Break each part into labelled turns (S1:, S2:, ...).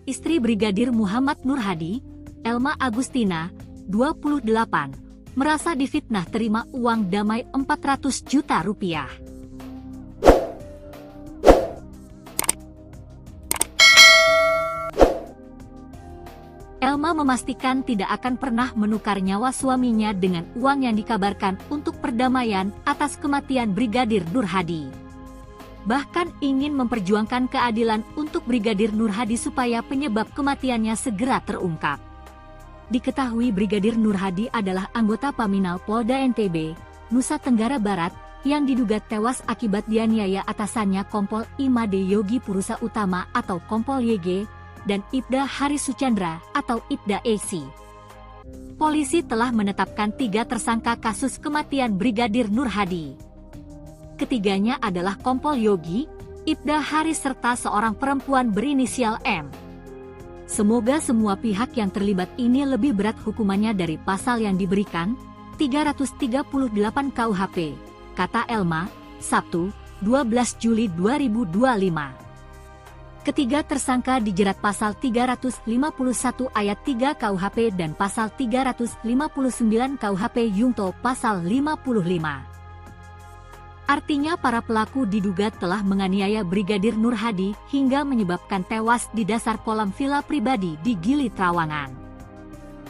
S1: istri Brigadir Muhammad Nur Hadi, Elma Agustina, 28, merasa difitnah terima uang damai 400 juta rupiah. Elma memastikan tidak akan pernah menukar nyawa suaminya dengan uang yang dikabarkan untuk perdamaian atas kematian Brigadir Nur Hadi. Bahkan ingin memperjuangkan keadilan untuk Brigadir Nur Hadi supaya penyebab kematiannya segera terungkap. Diketahui Brigadir Nur Hadi adalah anggota Paminal Polda NTB, Nusa Tenggara Barat, yang diduga tewas akibat dianiaya atasannya Kompol Imade Yogi Purusa Utama atau Kompol YG, dan Ibda Haris Suchandra atau Ibda AC. Polisi telah menetapkan 3 tersangka kasus kematian Brigadir Nur Hadi. Ketiganya adalah Kompol Yogi, Ibda Haris serta seorang perempuan berinisial M. Semoga semua pihak yang terlibat ini lebih berat hukumannya dari pasal yang diberikan, 338 KUHP, kata Elma, Sabtu, 12 Juli 2025. Ketiga tersangka dijerat pasal 351 ayat 3 KUHP dan pasal 359 KUHP Yungto pasal 55. Artinya para pelaku diduga telah menganiaya Brigadir Nur Hadi hingga menyebabkan tewas di dasar kolam villa pribadi di Gili Trawangan.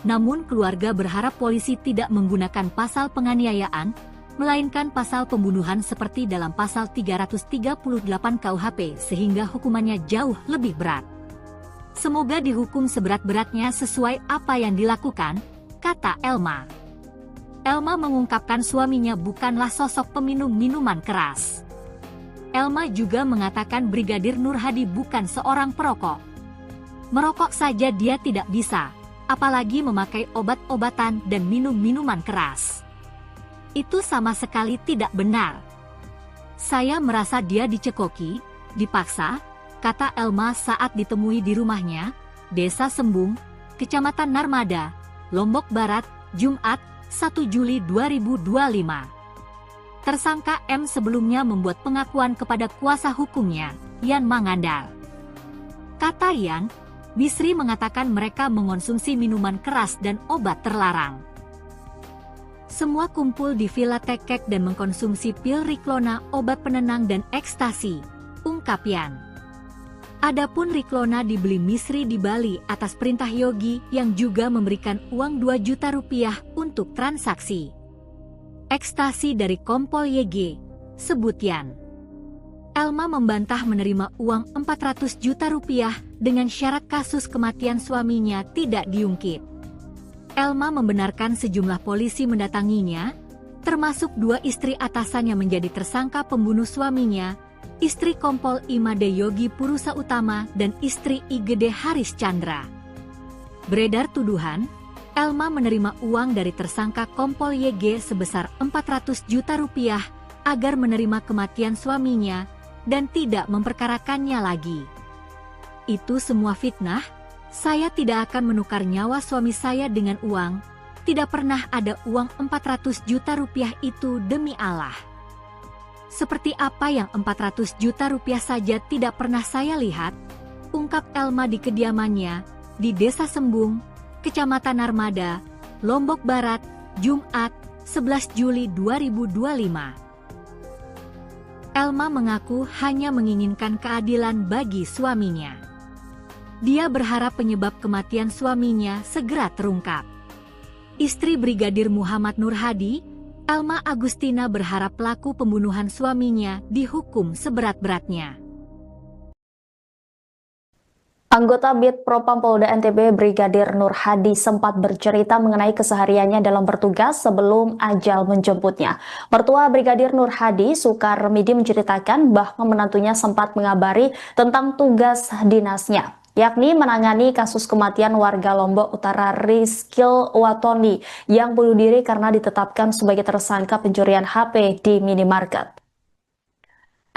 S1: Namun keluarga berharap polisi tidak menggunakan pasal penganiayaan, melainkan pasal pembunuhan seperti dalam pasal 338 KUHP sehingga hukumannya jauh lebih berat. Semoga dihukum seberat-beratnya sesuai apa yang dilakukan, kata Elma. Elma mengungkapkan suaminya bukanlah sosok peminum minuman keras. Elma juga mengatakan Brigadir Nur Hadi bukan seorang perokok. Merokok saja dia tidak bisa, apalagi memakai obat-obatan dan minum minuman keras. Itu sama sekali tidak benar. Saya merasa dia dicekoki, dipaksa, kata Elma saat ditemui di rumahnya, Desa Sembung, Kecamatan Narmada, Lombok Barat, Jumat, 1 Juli 2025. Tersangka M sebelumnya membuat pengakuan kepada kuasa hukumnya, Yan Mangandal. Kata Yan, Bisri mengatakan mereka mengonsumsi minuman keras dan obat terlarang. Semua kumpul di Villa Tekek dan mengkonsumsi pil Riklona, obat penenang dan ekstasi, ungkap Yan. Adapun Riklona dibeli Misri di Bali atas perintah Yogi yang juga memberikan uang 2 juta rupiah untuk transaksi. Ekstasi dari Kompol YG, sebut Yan. Elma membantah menerima uang 400 juta rupiah dengan syarat kasus kematian suaminya tidak diungkit. Elma membenarkan sejumlah polisi mendatanginya, termasuk 2 istri atasannya menjadi tersangka pembunuh suaminya, istri Kompol Imade Yogi Purusa Utama dan istri IGD Haris Chandra. Beredar tuduhan, Elma menerima uang dari tersangka Kompol YG sebesar 400 juta rupiah agar menerima kematian suaminya dan tidak memperkarakannya lagi. Itu semua fitnah, saya tidak akan menukar nyawa suami saya dengan uang, tidak pernah ada uang 400 juta rupiah itu demi Allah. Seperti apa yang 400 juta rupiah saja tidak pernah saya lihat, ungkap Elma di kediamannya, di Desa Sembung, Kecamatan Narmada, Lombok Barat, Jumat, 11 Juli 2025. Elma mengaku hanya menginginkan keadilan bagi suaminya. Dia berharap penyebab kematian suaminya segera terungkap. Istri Brigadir Muhammad Nur Hadi, Elma Agustina berharap pelaku pembunuhan suaminya dihukum seberat-beratnya.
S2: Anggota Bid Propam Polda NTB Brigadir Nur Hadi sempat bercerita mengenai kesehariannya dalam bertugas sebelum ajal menjemputnya. Mertua Brigadir Nur Hadi, Sukarmidi, menceritakan bahwa menantunya sempat mengabari tentang tugas dinasnya, yakni menangani kasus kematian warga Lombok Utara Rizkil Watoni yang bunuh diri karena ditetapkan sebagai tersangka pencurian HP di minimarket.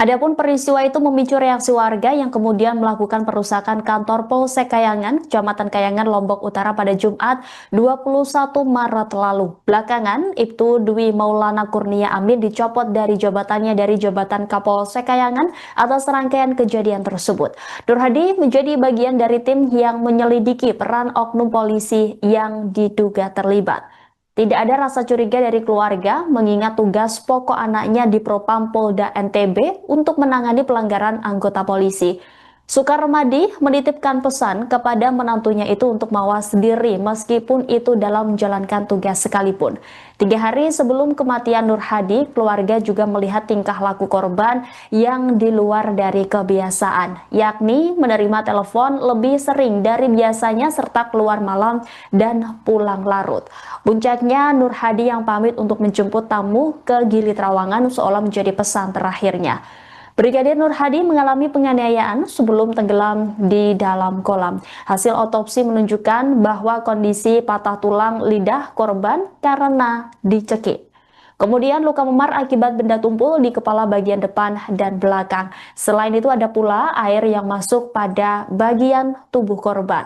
S2: Adapun peristiwa itu memicu reaksi warga yang kemudian melakukan perusakan kantor Polsek Kayangan, Kecamatan Kayangan, Lombok Utara pada Jumat 21 Maret lalu. Belakangan, Ibtu Dwi Maulana Kurnia Amin dicopot dari jabatannya dari jabatan Kapolsek Kayangan atas rangkaian kejadian tersebut. Nur Hadi menjadi bagian dari tim yang menyelidiki peran oknum polisi yang diduga terlibat. Tidak ada rasa curiga dari keluarga mengingat tugas pokok anaknya di Propam Polda NTB untuk menangani pelanggaran anggota polisi. Sukarmadi menitipkan pesan kepada menantunya itu untuk mawas diri meskipun itu dalam menjalankan tugas sekalipun. 3 hari sebelum kematian Nur Hadi, keluarga juga melihat tingkah laku korban yang di luar dari kebiasaan, yakni menerima telepon lebih sering dari biasanya serta keluar malam dan pulang larut. Puncaknya, Nur Hadi yang pamit untuk menjemput tamu ke Gili Trawangan seolah menjadi pesan terakhirnya. Brigadir Nur Hadi mengalami penganiayaan sebelum tenggelam di dalam kolam. Hasil otopsi menunjukkan bahwa kondisi patah tulang lidah korban karena dicekik. Kemudian luka memar akibat benda tumpul di kepala bagian depan dan belakang. Selain itu ada pula air yang masuk pada bagian tubuh korban.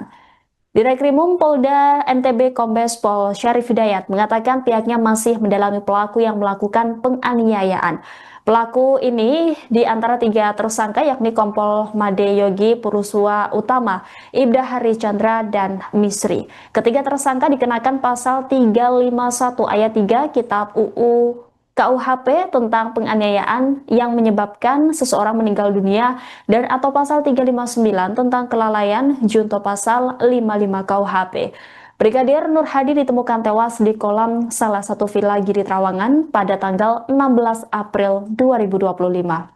S2: Direkrimum Polda NTB Kombes Pol Syarif Hidayat mengatakan pihaknya masih mendalami pelaku yang melakukan penganiayaan. Pelaku ini di antara 3 tersangka yakni Kompol Made Yogi Puruswa Utama, Ibda Hari Chandra, dan Misri. Ketiga tersangka dikenakan pasal 351 ayat 3 Kitab UU KUHP tentang penganiayaan yang menyebabkan seseorang meninggal dunia dan atau pasal 359 tentang kelalaian junto pasal 55 KUHP. Brigadir Nur Hadi ditemukan tewas di kolam salah satu villa Gili Trawangan pada tanggal 16 April 2025.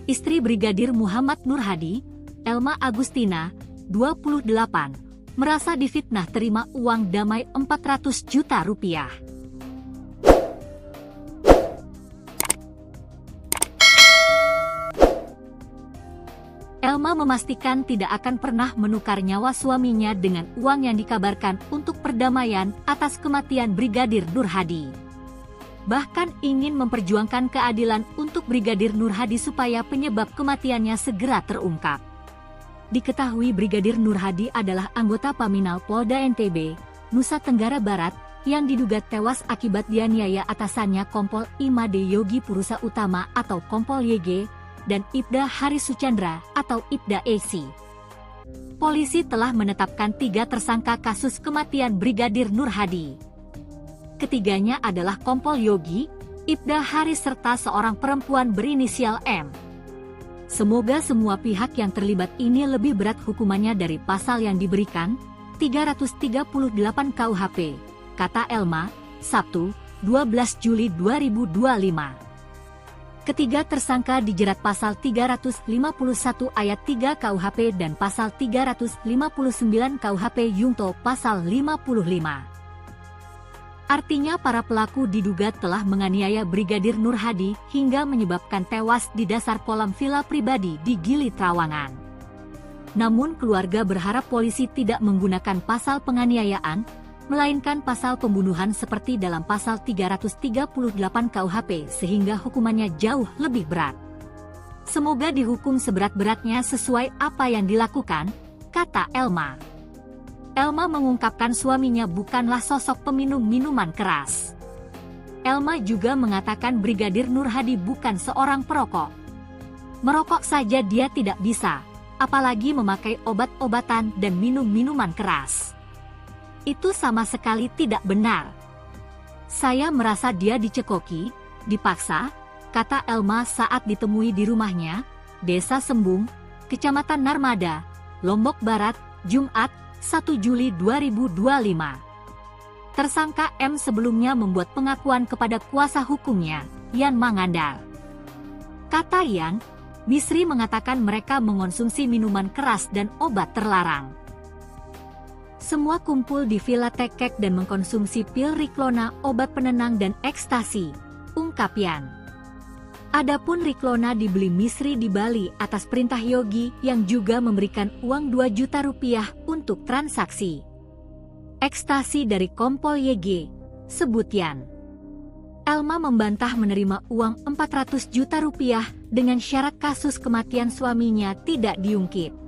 S1: Istri Brigadir Muhammad Nur Hadi, Elma Agustina, 28, merasa difitnah terima uang damai 400 juta rupiah. Elma memastikan tidak akan pernah menukar nyawa suaminya dengan uang yang dikabarkan untuk perdamaian atas kematian Brigadir Nur Hadi. Bahkan ingin memperjuangkan keadilan untuk Brigadir Nur Hadi supaya penyebab kematiannya segera terungkap. Diketahui Brigadir Nur Hadi adalah anggota Paminal Polda NTB, Nusa Tenggara Barat, yang diduga tewas akibat dianiaya atasannya Kompol Imade Yogi Purusa Utama atau Kompol YG, dan Ibda Hari Suchandra atau Ibda Esi. Polisi telah menetapkan 3 tersangka kasus kematian Brigadir Nur Hadi. Ketiganya adalah Kompol Yogi, Ibda Hari serta seorang perempuan berinisial M. Semoga semua pihak yang terlibat ini lebih berat hukumannya dari pasal yang diberikan, 338 KUHP, kata Elma, Sabtu, 12 Juli 2025. Ketiga tersangka dijerat pasal 351 ayat 3 KUHP dan pasal 359 KUHP Yungto pasal 55. Artinya para pelaku diduga telah menganiaya Brigadir Nur Hadi hingga menyebabkan tewas di dasar kolam villa pribadi di Gili Trawangan. Namun keluarga berharap polisi tidak menggunakan pasal penganiayaan, melainkan pasal pembunuhan seperti dalam pasal 338 KUHP sehingga hukumannya jauh lebih berat. Semoga dihukum seberat-beratnya sesuai apa yang dilakukan, kata Elma. Elma mengungkapkan suaminya bukanlah sosok peminum minuman keras. Elma juga mengatakan Brigadir Nur Hadi bukan seorang perokok. Merokok saja dia tidak bisa, apalagi memakai obat-obatan dan minum minuman keras. Itu sama sekali tidak benar. Saya merasa dia dicekoki, dipaksa, kata Elma saat ditemui di rumahnya, Desa Sembung, Kecamatan Narmada, Lombok Barat, Jumat, 1 Juli 2025. Tersangka M sebelumnya membuat pengakuan kepada kuasa hukumnya, Yan Mangandar. Kata Yan, Misri mengatakan mereka mengonsumsi minuman keras dan obat terlarang. Semua kumpul di Villa Tekek dan mengkonsumsi pil Riklona, obat penenang dan ekstasi, ungkap Yan. Adapun Riklona dibeli Misri di Bali atas perintah Yogi yang juga memberikan uang 2 juta rupiah untuk transaksi. Ekstasi dari Kompol YG, sebut Yan. Elma membantah menerima uang 400 juta rupiah dengan syarat kasus kematian suaminya tidak diungkit.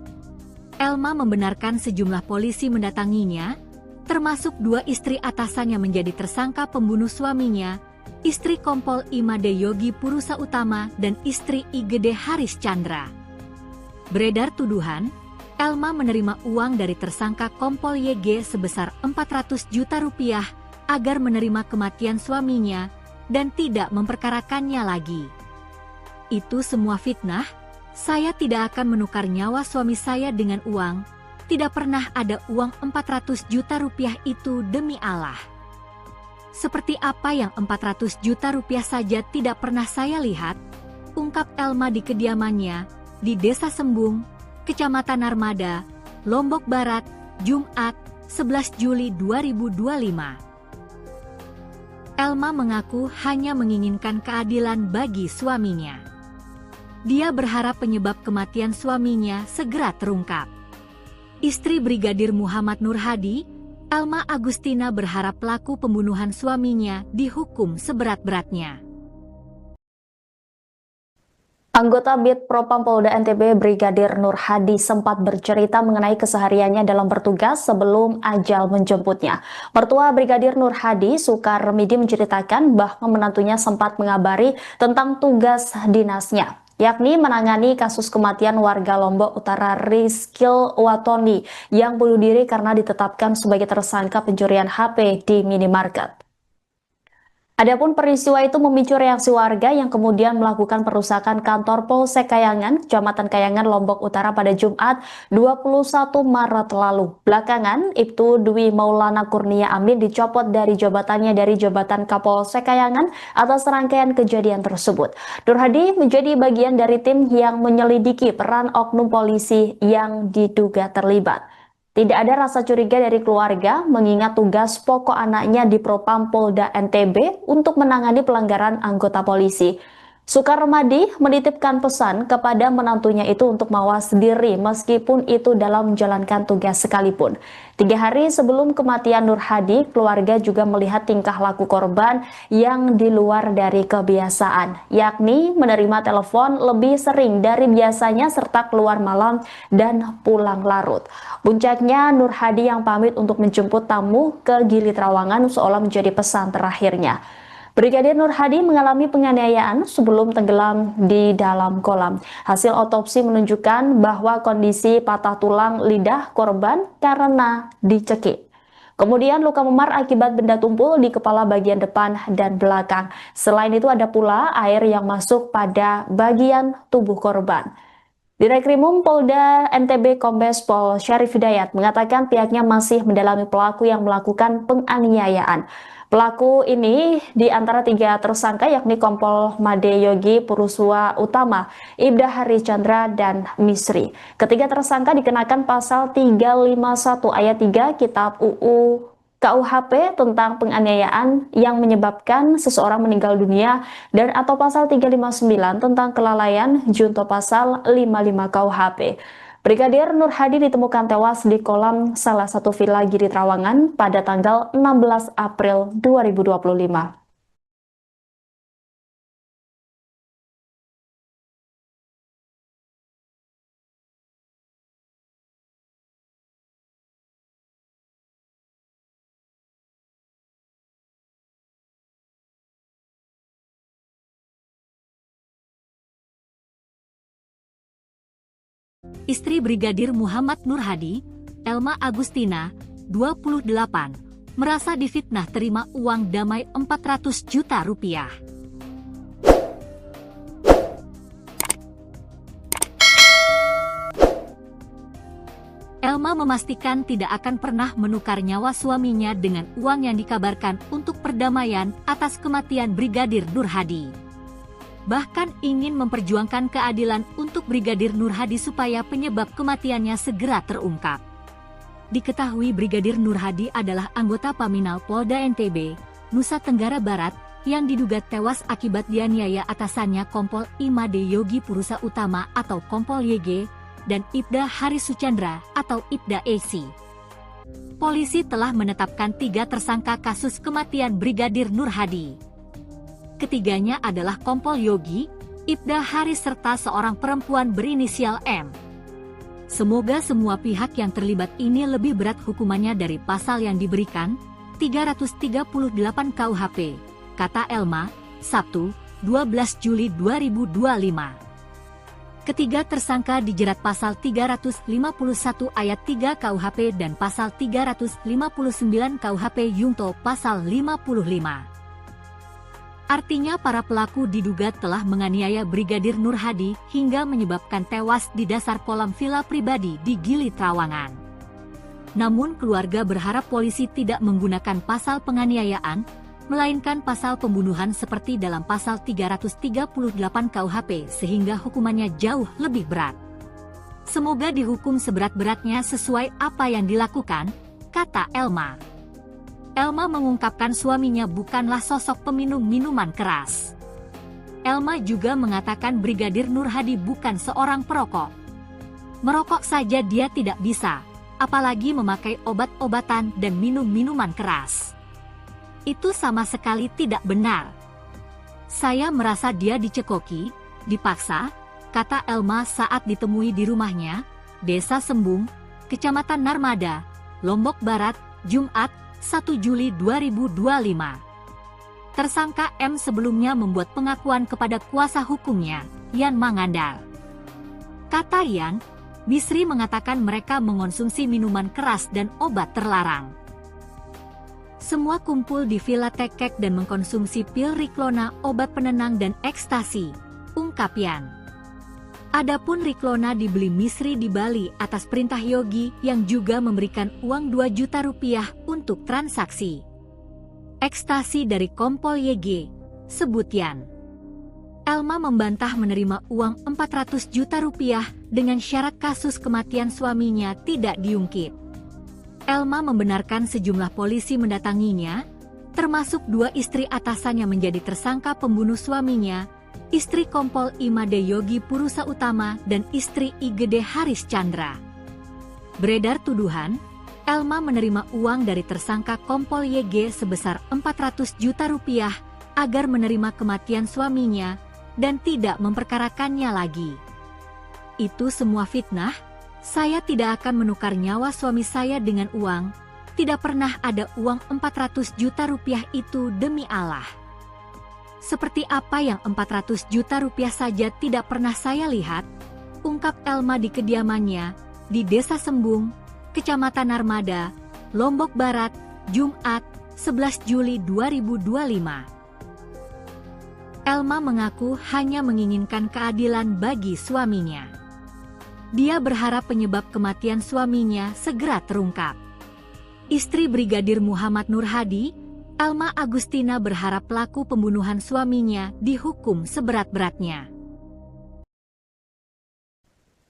S1: Elma membenarkan sejumlah polisi mendatanginya, termasuk 2 istri atasannya menjadi tersangka pembunuh suaminya, istri Kompol Imade Yogi Purusa Utama dan istri IGD Haris Chandra. Beredar tuduhan, Elma menerima uang dari tersangka Kompol YG sebesar 400 juta rupiah agar menerima kematian suaminya dan tidak memperkarakannya lagi. Itu semua fitnah. Saya tidak akan menukar nyawa suami saya dengan uang. Tidak pernah ada uang 400 juta rupiah itu demi Allah. Seperti apa yang 400 juta rupiah saja tidak pernah saya lihat, ungkap Elma di kediamannya di Desa Sembung, Kecamatan Narmada, Lombok Barat, Jumat, 11 Juli 2025. Elma mengaku hanya menginginkan keadilan bagi suaminya. Dia berharap penyebab kematian suaminya segera terungkap. Istri Brigadir Muhammad Nur Hadi, Elma Agustina berharap pelaku pembunuhan suaminya dihukum seberat-beratnya.
S2: Anggota Bid Propam Polda NTB Brigadir Nur Hadi sempat bercerita mengenai kesehariannya dalam bertugas sebelum ajal menjemputnya. Mertua Brigadir Nur Hadi, Sukarmidi, menceritakan bahwa menantunya sempat mengabari tentang tugas dinasnya, yakni menangani kasus kematian warga Lombok Utara Rizkil Watoni yang bunuh diri karena ditetapkan sebagai tersangka pencurian HP di minimarket. Adapun peristiwa itu memicu reaksi warga yang kemudian melakukan perusakan kantor Polsek Kayangan, Kecamatan Kayangan, Lombok Utara pada Jumat 21 Maret lalu. Belakangan, Ibtu Dwi Maulana Kurnia Amin dicopot dari jabatannya dari jabatan Kapolsek Kayangan atas rangkaian kejadian tersebut. Nur Hadi menjadi bagian dari tim yang menyelidiki peran oknum polisi yang diduga terlibat. Tidak ada rasa curiga dari keluarga mengingat tugas pokok anaknya di Propam Polda NTB untuk menangani pelanggaran anggota polisi. Sukarmadi menitipkan pesan kepada menantunya itu untuk mawas diri meskipun itu dalam menjalankan tugas sekalipun. 3 hari sebelum kematian Nur Hadi, keluarga juga melihat tingkah laku korban yang di luar dari kebiasaan, yakni menerima telepon lebih sering dari biasanya serta keluar malam dan pulang larut. Puncaknya, Nur Hadi yang pamit untuk menjemput tamu ke Gili Trawangan seolah menjadi pesan terakhirnya. Brigadir Nur Hadi mengalami penganiayaan sebelum tenggelam di dalam kolam. Hasil otopsi menunjukkan bahwa kondisi patah tulang lidah korban karena dicekik. Kemudian luka memar akibat benda tumpul di kepala bagian depan dan belakang. Selain itu ada pula air yang masuk pada bagian tubuh korban. Direkrimum Polda NTB Kombes Pol Syarif Hidayat mengatakan pihaknya masih mendalami pelaku yang melakukan penganiayaan. Pelaku ini di antara 3 tersangka yakni Kompol Made Yogi Purusa Utama, Ibda Haris Chandra, dan Misri. Ketiga tersangka dikenakan pasal 351 ayat 3 Kitab UU KUHP tentang penganiayaan yang menyebabkan seseorang meninggal dunia dan atau pasal 359 tentang kelalaian junto pasal 55 KUHP. Brigadir Nur Hadi ditemukan tewas di kolam salah satu villa Gili Trawangan pada tanggal 16 April 2025.
S1: Istri Brigadir Muhammad Nur Hadi, Elma Agustina, 28, merasa difitnah terima uang damai 400 juta rupiah. Elma memastikan tidak akan pernah menukar nyawa suaminya dengan uang yang dikabarkan untuk perdamaian atas kematian Brigadir Nur Hadi. Bahkan ingin memperjuangkan keadilan untuk Brigadir Nur Hadi supaya penyebab kematiannya segera terungkap. Diketahui Brigadir Nur Hadi adalah anggota Paminal Polda NTB, Nusa Tenggara Barat, yang diduga tewas akibat dianiaya atasannya Kompol Imade Yogi Purusa Utama atau Kompol YG, dan Ibda Haris Suchandra atau Ibda AC. Polisi telah menetapkan 3 tersangka kasus kematian Brigadir Nur Hadi. Ketiganya adalah Kompol Yogi, Ibda Haris serta seorang perempuan berinisial M. Semoga semua pihak yang terlibat ini lebih berat hukumannya dari pasal yang diberikan, 338 KUHP, kata Elma, Sabtu, 12 Juli 2025. Ketiga tersangka dijerat pasal 351 ayat 3 KUHP dan pasal 359 KUHP Yungto pasal 55. Artinya para pelaku diduga telah menganiaya Brigadir Nur Hadi hingga menyebabkan tewas di dasar kolam villa pribadi di Gili Trawangan. Namun keluarga berharap polisi tidak menggunakan pasal penganiayaan, melainkan pasal pembunuhan seperti dalam pasal 338 KUHP sehingga hukumannya jauh lebih berat. Semoga dihukum seberat-beratnya sesuai apa yang dilakukan, kata Elma. Elma mengungkapkan suaminya bukanlah sosok peminum minuman keras. Elma juga mengatakan Brigadir Nur Hadi bukan seorang perokok. Merokok saja dia tidak bisa, apalagi memakai obat-obatan dan minum minuman keras. Itu sama sekali tidak benar. Saya merasa dia dicekoki, dipaksa, kata Elma saat ditemui di rumahnya, Desa Sembung, Kecamatan Narmada, Lombok Barat, Jumat, 1 Juli 2025. Tersangka M sebelumnya membuat pengakuan kepada kuasa hukumnya, Yan Mangandal. Kata Yan, Bisri mengatakan mereka mengonsumsi minuman keras dan obat terlarang. Semua kumpul di Villa Tekek dan mengkonsumsi pil Riklona, obat penenang dan ekstasi, ungkap Yan. Adapun Riklona dibeli Misri di Bali atas perintah Yogi yang juga memberikan uang 2 juta rupiah untuk transaksi. Ekstasi dari Kompol YG, sebut Yan. Elma membantah menerima uang 400 juta rupiah dengan syarat kasus kematian suaminya tidak diungkit. Elma membenarkan sejumlah polisi mendatanginya, termasuk 2 istri atasannya menjadi tersangka pembunuh suaminya, istri Kompol Imade Yogi Purusa Utama dan istri IGD Haris Chandra. Beredar tuduhan, Elma menerima uang dari tersangka Kompol YG sebesar 400 juta rupiah agar menerima kematian suaminya dan tidak memperkarakannya lagi. Itu semua fitnah, saya tidak akan menukar nyawa suami saya dengan uang, tidak pernah ada uang 400 juta rupiah itu demi Allah. Seperti apa yang 400 juta rupiah saja tidak pernah saya lihat, ungkap Elma di kediamannya, di Desa Sembung, Kecamatan Narmada, Lombok Barat, Jumat, 11 Juli 2025. Elma mengaku hanya menginginkan keadilan bagi suaminya. Dia berharap penyebab kematian suaminya segera terungkap. Istri Brigadir Muhammad Nur Hadi, Elma Agustina berharap pelaku pembunuhan suaminya dihukum seberat-beratnya.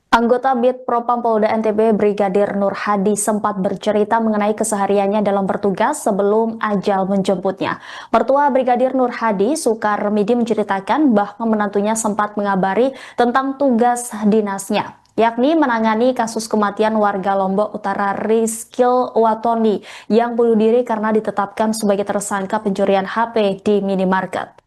S2: Anggota Bid Propam Polda NTB Brigadir Nur Hadi sempat bercerita mengenai kesehariannya dalam bertugas sebelum ajal menjemputnya. Mertua Brigadir Nur Hadi, Sukarmidi, menceritakan bahwa menantunya sempat mengabari tentang tugas dinasnya, yakni menangani kasus kematian warga Lombok Utara Rizkil Watoni yang bunuh diri karena ditetapkan sebagai tersangka pencurian HP di minimarket.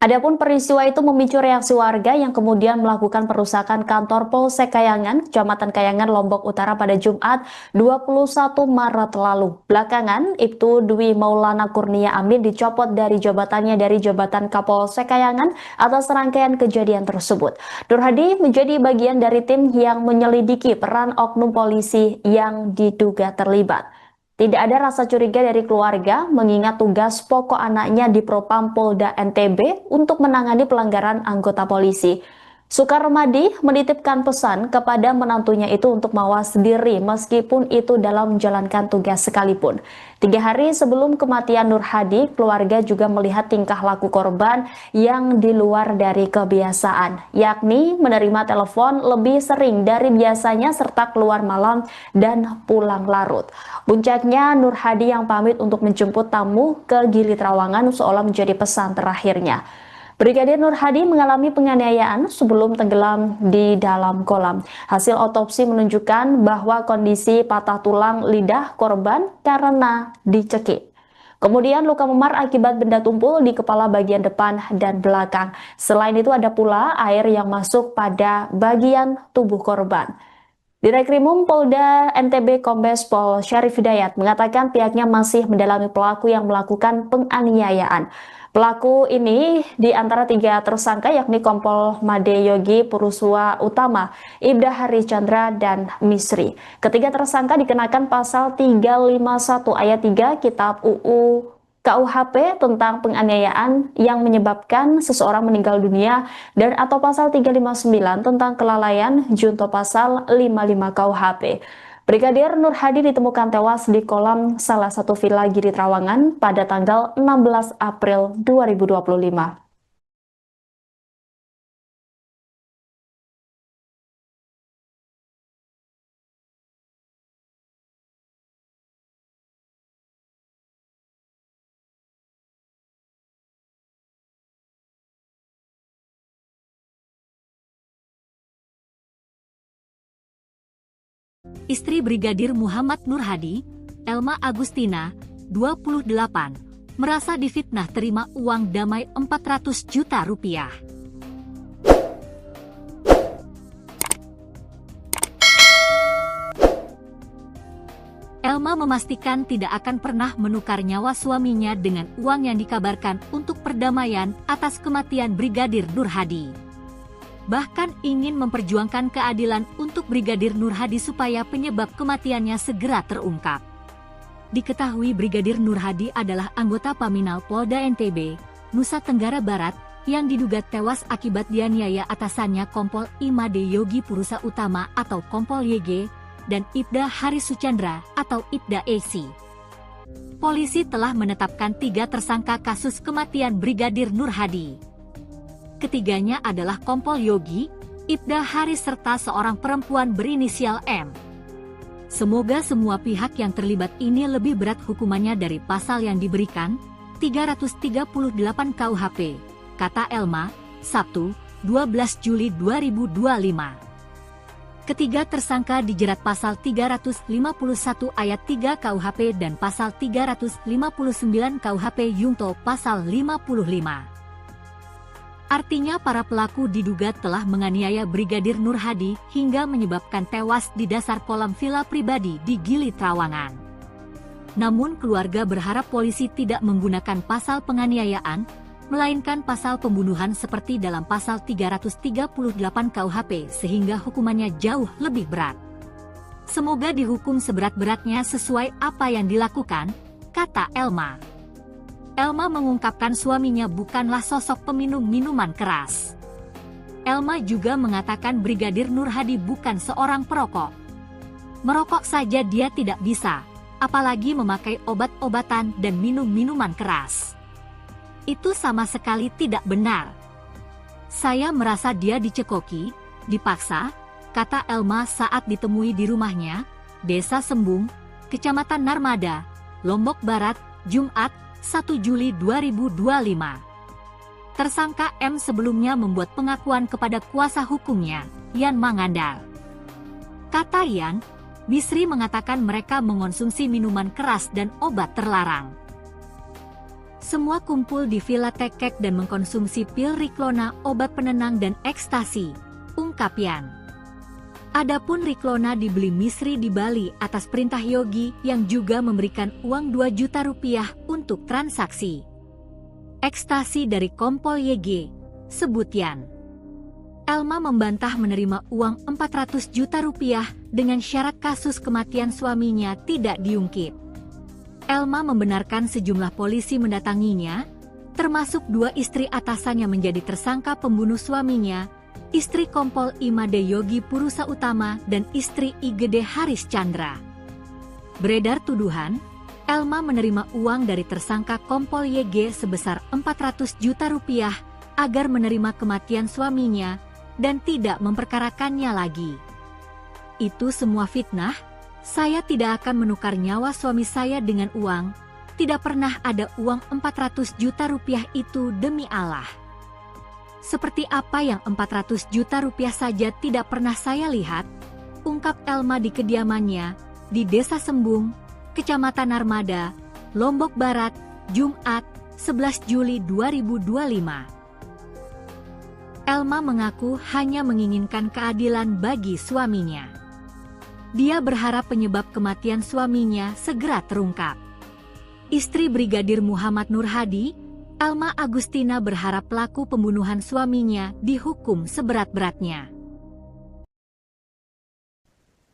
S2: Adapun peristiwa itu memicu reaksi warga yang kemudian melakukan perusakan kantor Polsek Kayangan, Kecamatan Kayangan, Lombok Utara pada Jumat 21 Maret lalu. Belakangan, Ibtu Dwi Maulana Kurnia Amin dicopot dari jabatannya dari jabatan Kapolsek Kayangan atas rangkaian kejadian tersebut. Nur Hadi menjadi bagian dari tim yang menyelidiki peran oknum polisi yang diduga terlibat. Tidak ada rasa curiga dari keluarga mengingat tugas pokok anaknya di Propam Polda NTB untuk menangani pelanggaran anggota polisi. Sukarmadi menitipkan pesan kepada menantunya itu untuk mawas diri meskipun itu dalam menjalankan tugas sekalipun. 3 hari sebelum kematian Nur Hadi, keluarga juga melihat tingkah laku korban yang di luar dari kebiasaan, yakni menerima telepon lebih sering dari biasanya serta keluar malam dan pulang larut. Puncaknya, Nur Hadi yang pamit untuk menjemput tamu ke Gili Trawangan seolah menjadi pesan terakhirnya. Brigadir Nur Hadi mengalami penganiayaan sebelum tenggelam di dalam kolam. Hasil otopsi menunjukkan bahwa kondisi patah tulang lidah korban karena dicekik. Kemudian luka memar akibat benda tumpul di kepala bagian depan dan belakang. Selain itu ada pula air yang masuk pada bagian tubuh korban. Direkrimum Polda NTB Kombes Pol Syarif Hidayat mengatakan pihaknya masih mendalami pelaku yang melakukan penganiayaan. Pelaku ini di antara 3 tersangka yakni Kompol Made Yogi Puruswa Utama, Ibda Hari Chandra, dan Misri. Ketiga tersangka dikenakan pasal 351 ayat 3 Kitab UU KUHP tentang penganiayaan yang menyebabkan seseorang meninggal dunia dan atau pasal 359 tentang kelalaian junto pasal 55 KUHP. Brigadir Nur Hadi ditemukan tewas di kolam salah satu villa Gili Trawangan pada tanggal 16 April 2025.
S1: Istri Brigadir Muhammad Nur Hadi, Elma Agustina, 28, merasa difitnah terima uang damai 400 juta rupiah. Elma memastikan tidak akan pernah menukar nyawa suaminya dengan uang yang dikabarkan untuk perdamaian atas kematian Brigadir Nur Hadi. Bahkan ingin memperjuangkan keadilan untuk Brigadir Nur Hadi supaya penyebab kematiannya segera terungkap. Diketahui Brigadir Nur Hadi adalah anggota Paminal Polda NTB, Nusa Tenggara Barat, yang diduga tewas akibat dianiaya atasannya Kompol Imade Yogi Purusa Utama atau Kompol YG, dan Ibda Hari Suchandra atau Ibda Esi. Polisi telah menetapkan 3 tersangka kasus kematian Brigadir Nur Hadi. Ketiganya adalah Kompol Yogi, Ibda Haris serta seorang perempuan berinisial M. Semoga semua pihak yang terlibat ini lebih berat hukumannya dari pasal yang diberikan, 338 KUHP, kata Elma, Sabtu, 12 Juli 2025. Ketiga tersangka dijerat pasal 351 ayat 3 KUHP dan pasal 359 KUHP Yungto pasal 55. Artinya para pelaku diduga telah menganiaya Brigadir Nur Hadi hingga menyebabkan tewas di dasar kolam villa pribadi di Gili Trawangan. Namun keluarga berharap polisi tidak menggunakan pasal penganiayaan, melainkan pasal pembunuhan seperti dalam pasal 338 KUHP sehingga hukumannya jauh lebih berat. Semoga dihukum seberat-beratnya sesuai apa yang dilakukan, kata Elma. Elma mengungkapkan suaminya bukanlah sosok peminum minuman keras. Elma juga mengatakan Brigadir Nur Hadi bukan seorang perokok. Merokok saja dia tidak bisa, apalagi memakai obat-obatan dan minum minuman keras. Itu sama sekali tidak benar. Saya merasa dia dicekoki, dipaksa, kata Elma saat ditemui di rumahnya, Desa Sembung, Kecamatan Narmada, Lombok Barat, Jumat, 1 Juli 2025. Tersangka M sebelumnya membuat pengakuan kepada kuasa hukumnya, Yan Mangandal. Kata Yan, Bisri mengatakan mereka mengonsumsi minuman keras dan obat terlarang. Semua kumpul di Villa Tekek dan mengkonsumsi pil Riklona, obat penenang dan ekstasi, ungkap Yan. Adapun Riklona dibeli Misri di Bali atas perintah Yogi yang juga memberikan uang 2 juta rupiah untuk transaksi. Ekstasi dari Kompol YG, sebut Yan. Elma membantah menerima uang 400 juta rupiah dengan syarat kasus kematian suaminya tidak diungkit. Elma membenarkan sejumlah polisi mendatanginya, termasuk 2 istri atasannya menjadi tersangka pembunuh suaminya, istri Kompol Imade Yogi Purusa Utama dan istri IGD Haris Chandra. Beredar tuduhan, Elma menerima uang dari tersangka Kompol YG sebesar 400 juta rupiah agar menerima kematian suaminya dan tidak memperkarakannya lagi. Itu semua fitnah. Saya tidak akan menukar nyawa suami saya dengan uang. Tidak pernah ada uang 400 juta rupiah itu, demi Allah. Seperti apa yang 400 juta rupiah saja tidak pernah saya lihat, ungkap Elma di kediamannya di Desa Sembung, Kecamatan Narmada, Lombok Barat, Jumat, 11 Juli 2025. Elma mengaku hanya menginginkan keadilan bagi suaminya. Dia berharap penyebab kematian suaminya segera terungkap. Istri Brigadir Muhammad Nur Hadi, Elma Agustina, berharap pelaku pembunuhan suaminya dihukum seberat-beratnya.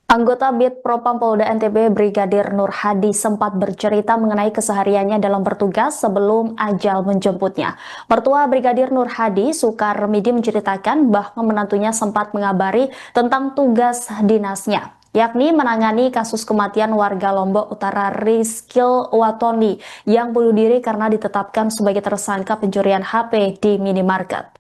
S2: Anggota Bid Propam Polda NTB Brigadir Nur Hadi sempat bercerita mengenai kesehariannya dalam bertugas sebelum ajal menjemputnya. Mertua Brigadir Nur Hadi, Sukarmidi, menceritakan bahwa menantunya sempat mengabari tentang tugas dinasnya, yakni menangani kasus kematian warga Lombok Utara Rizkil Watoni yang bunuh diri karena ditetapkan sebagai tersangka pencurian HP di minimarket.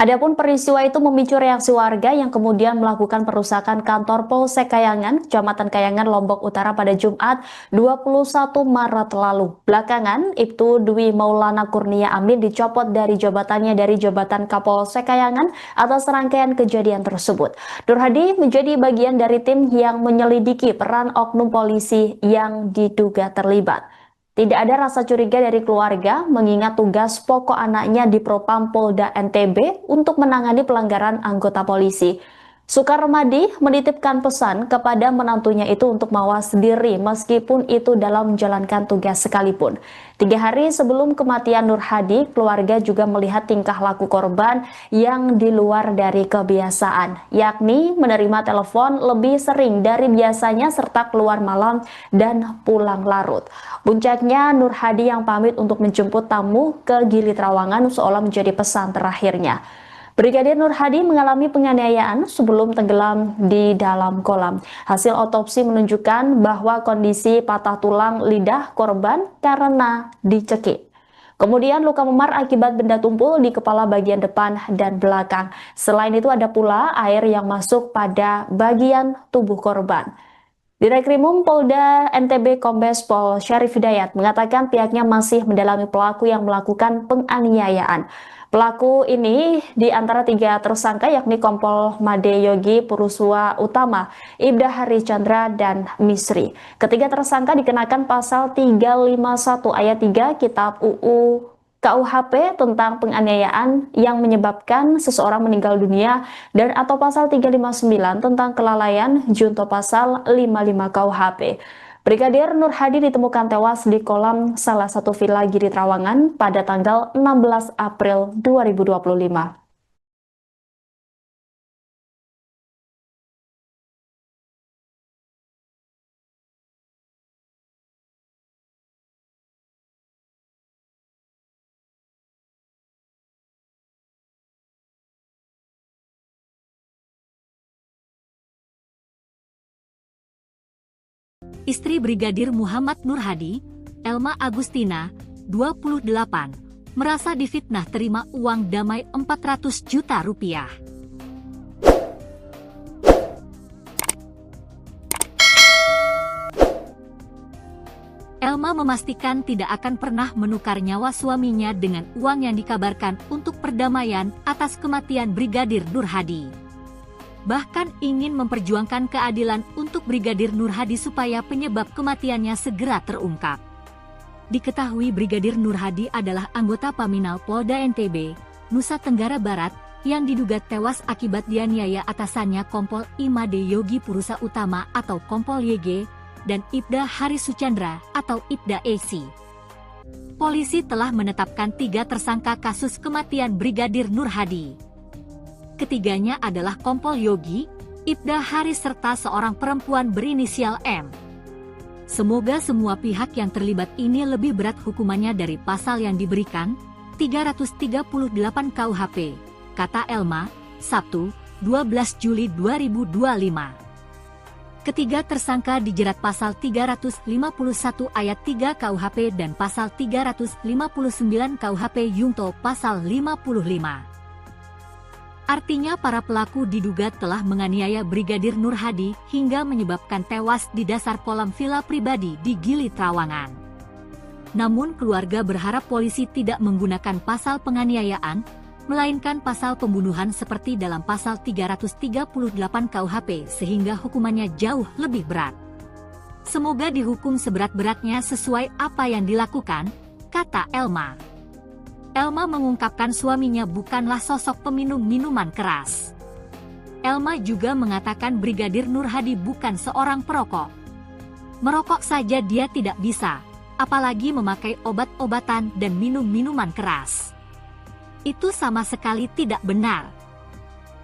S2: Adapun peristiwa itu memicu reaksi warga yang kemudian melakukan perusakan kantor Polsek Kayangan, Kecamatan Kayangan, Lombok Utara pada Jumat 21 Maret lalu. Belakangan, Ibtu Dwi Maulana Kurnia Amin dicopot dari jabatannya dari jabatan Kapolsek Kayangan atas rangkaian kejadian tersebut. Nur Hadi menjadi bagian dari tim yang menyelidiki peran oknum polisi yang diduga terlibat. Tidak ada rasa curiga dari keluarga mengingat tugas pokok anaknya di Propam Polda NTB untuk menangani pelanggaran anggota polisi. Sukarmadi menitipkan pesan kepada menantunya itu untuk mawas diri meskipun itu dalam menjalankan tugas sekalipun. 3 hari sebelum kematian Nur Hadi, keluarga juga melihat tingkah laku korban yang di luar dari kebiasaan, yakni menerima telepon lebih sering dari biasanya serta keluar malam dan pulang larut. Puncaknya, Nur Hadi yang pamit untuk menjemput tamu ke Gili Trawangan seolah menjadi pesan terakhirnya. Brigadir Nur Hadi mengalami penganiayaan sebelum tenggelam di dalam kolam. Hasil otopsi menunjukkan bahwa kondisi patah tulang lidah korban karena dicekik. Kemudian luka memar akibat benda tumpul di kepala bagian depan dan belakang. Selain itu ada pula air yang masuk pada bagian tubuh korban. Direkrimum Polda NTB Kombes Pol Syarif Hidayat mengatakan pihaknya masih mendalami pelaku yang melakukan penganiayaan. Pelaku ini di antara 3 tersangka yakni Kompol Made Yogi Purusa Utama, Ibda Haris Chandra, dan Misri. Ketiga tersangka dikenakan pasal 351 ayat 3 Kitab UU KUHP tentang penganiayaan yang menyebabkan seseorang meninggal dunia dan atau pasal 359 tentang kelalaian junto pasal 55 KUHP. Brigadir Nur Hadi ditemukan tewas di kolam salah satu villa Gili Trawangan pada tanggal 16 April 2025.
S1: Istri Brigadir Muhammad Nur Hadi, Elma Agustina, 28, merasa difitnah terima uang damai 400 juta rupiah. Elma memastikan tidak akan pernah menukar nyawa suaminya dengan uang yang dikabarkan untuk perdamaian atas kematian Brigadir Nur Hadi. Bahkan ingin memperjuangkan keadilan untuk Brigadir Nur Hadi supaya penyebab kematiannya segera terungkap. Diketahui Brigadir Nur Hadi adalah anggota Paminal Polda NTB, Nusa Tenggara Barat, yang diduga tewas akibat dianiaya atasannya Kompol Imade Yogi Purusa Utama atau Kompol YG, dan Ibda Haris Chandra atau Ibda Esi. Polisi telah menetapkan 3 tersangka kasus kematian Brigadir Nur Hadi. Ketiganya adalah Kompol Yogi, Ibda Haris serta seorang perempuan berinisial M. Semoga semua pihak yang terlibat ini lebih berat hukumannya dari pasal yang diberikan, 338 KUHP, kata Elma, Sabtu, 12 Juli 2025. Ketiga tersangka dijerat pasal 351 ayat 3 KUHP dan pasal 359 KUHP Yungto pasal 55. Artinya para pelaku diduga telah menganiaya Brigadir Nur Hadi hingga menyebabkan tewas di dasar kolam villa pribadi di Gili Trawangan. Namun keluarga berharap polisi tidak menggunakan pasal penganiayaan, melainkan pasal pembunuhan seperti dalam pasal 338 KUHP sehingga hukumannya jauh lebih berat. Semoga dihukum seberat-beratnya sesuai apa yang dilakukan, kata Elma. Elma mengungkapkan suaminya bukanlah sosok peminum minuman keras. Elma juga mengatakan Brigadir Nur Hadi bukan seorang perokok. Merokok saja dia tidak bisa, apalagi memakai obat-obatan dan minum minuman keras. Itu sama sekali tidak benar.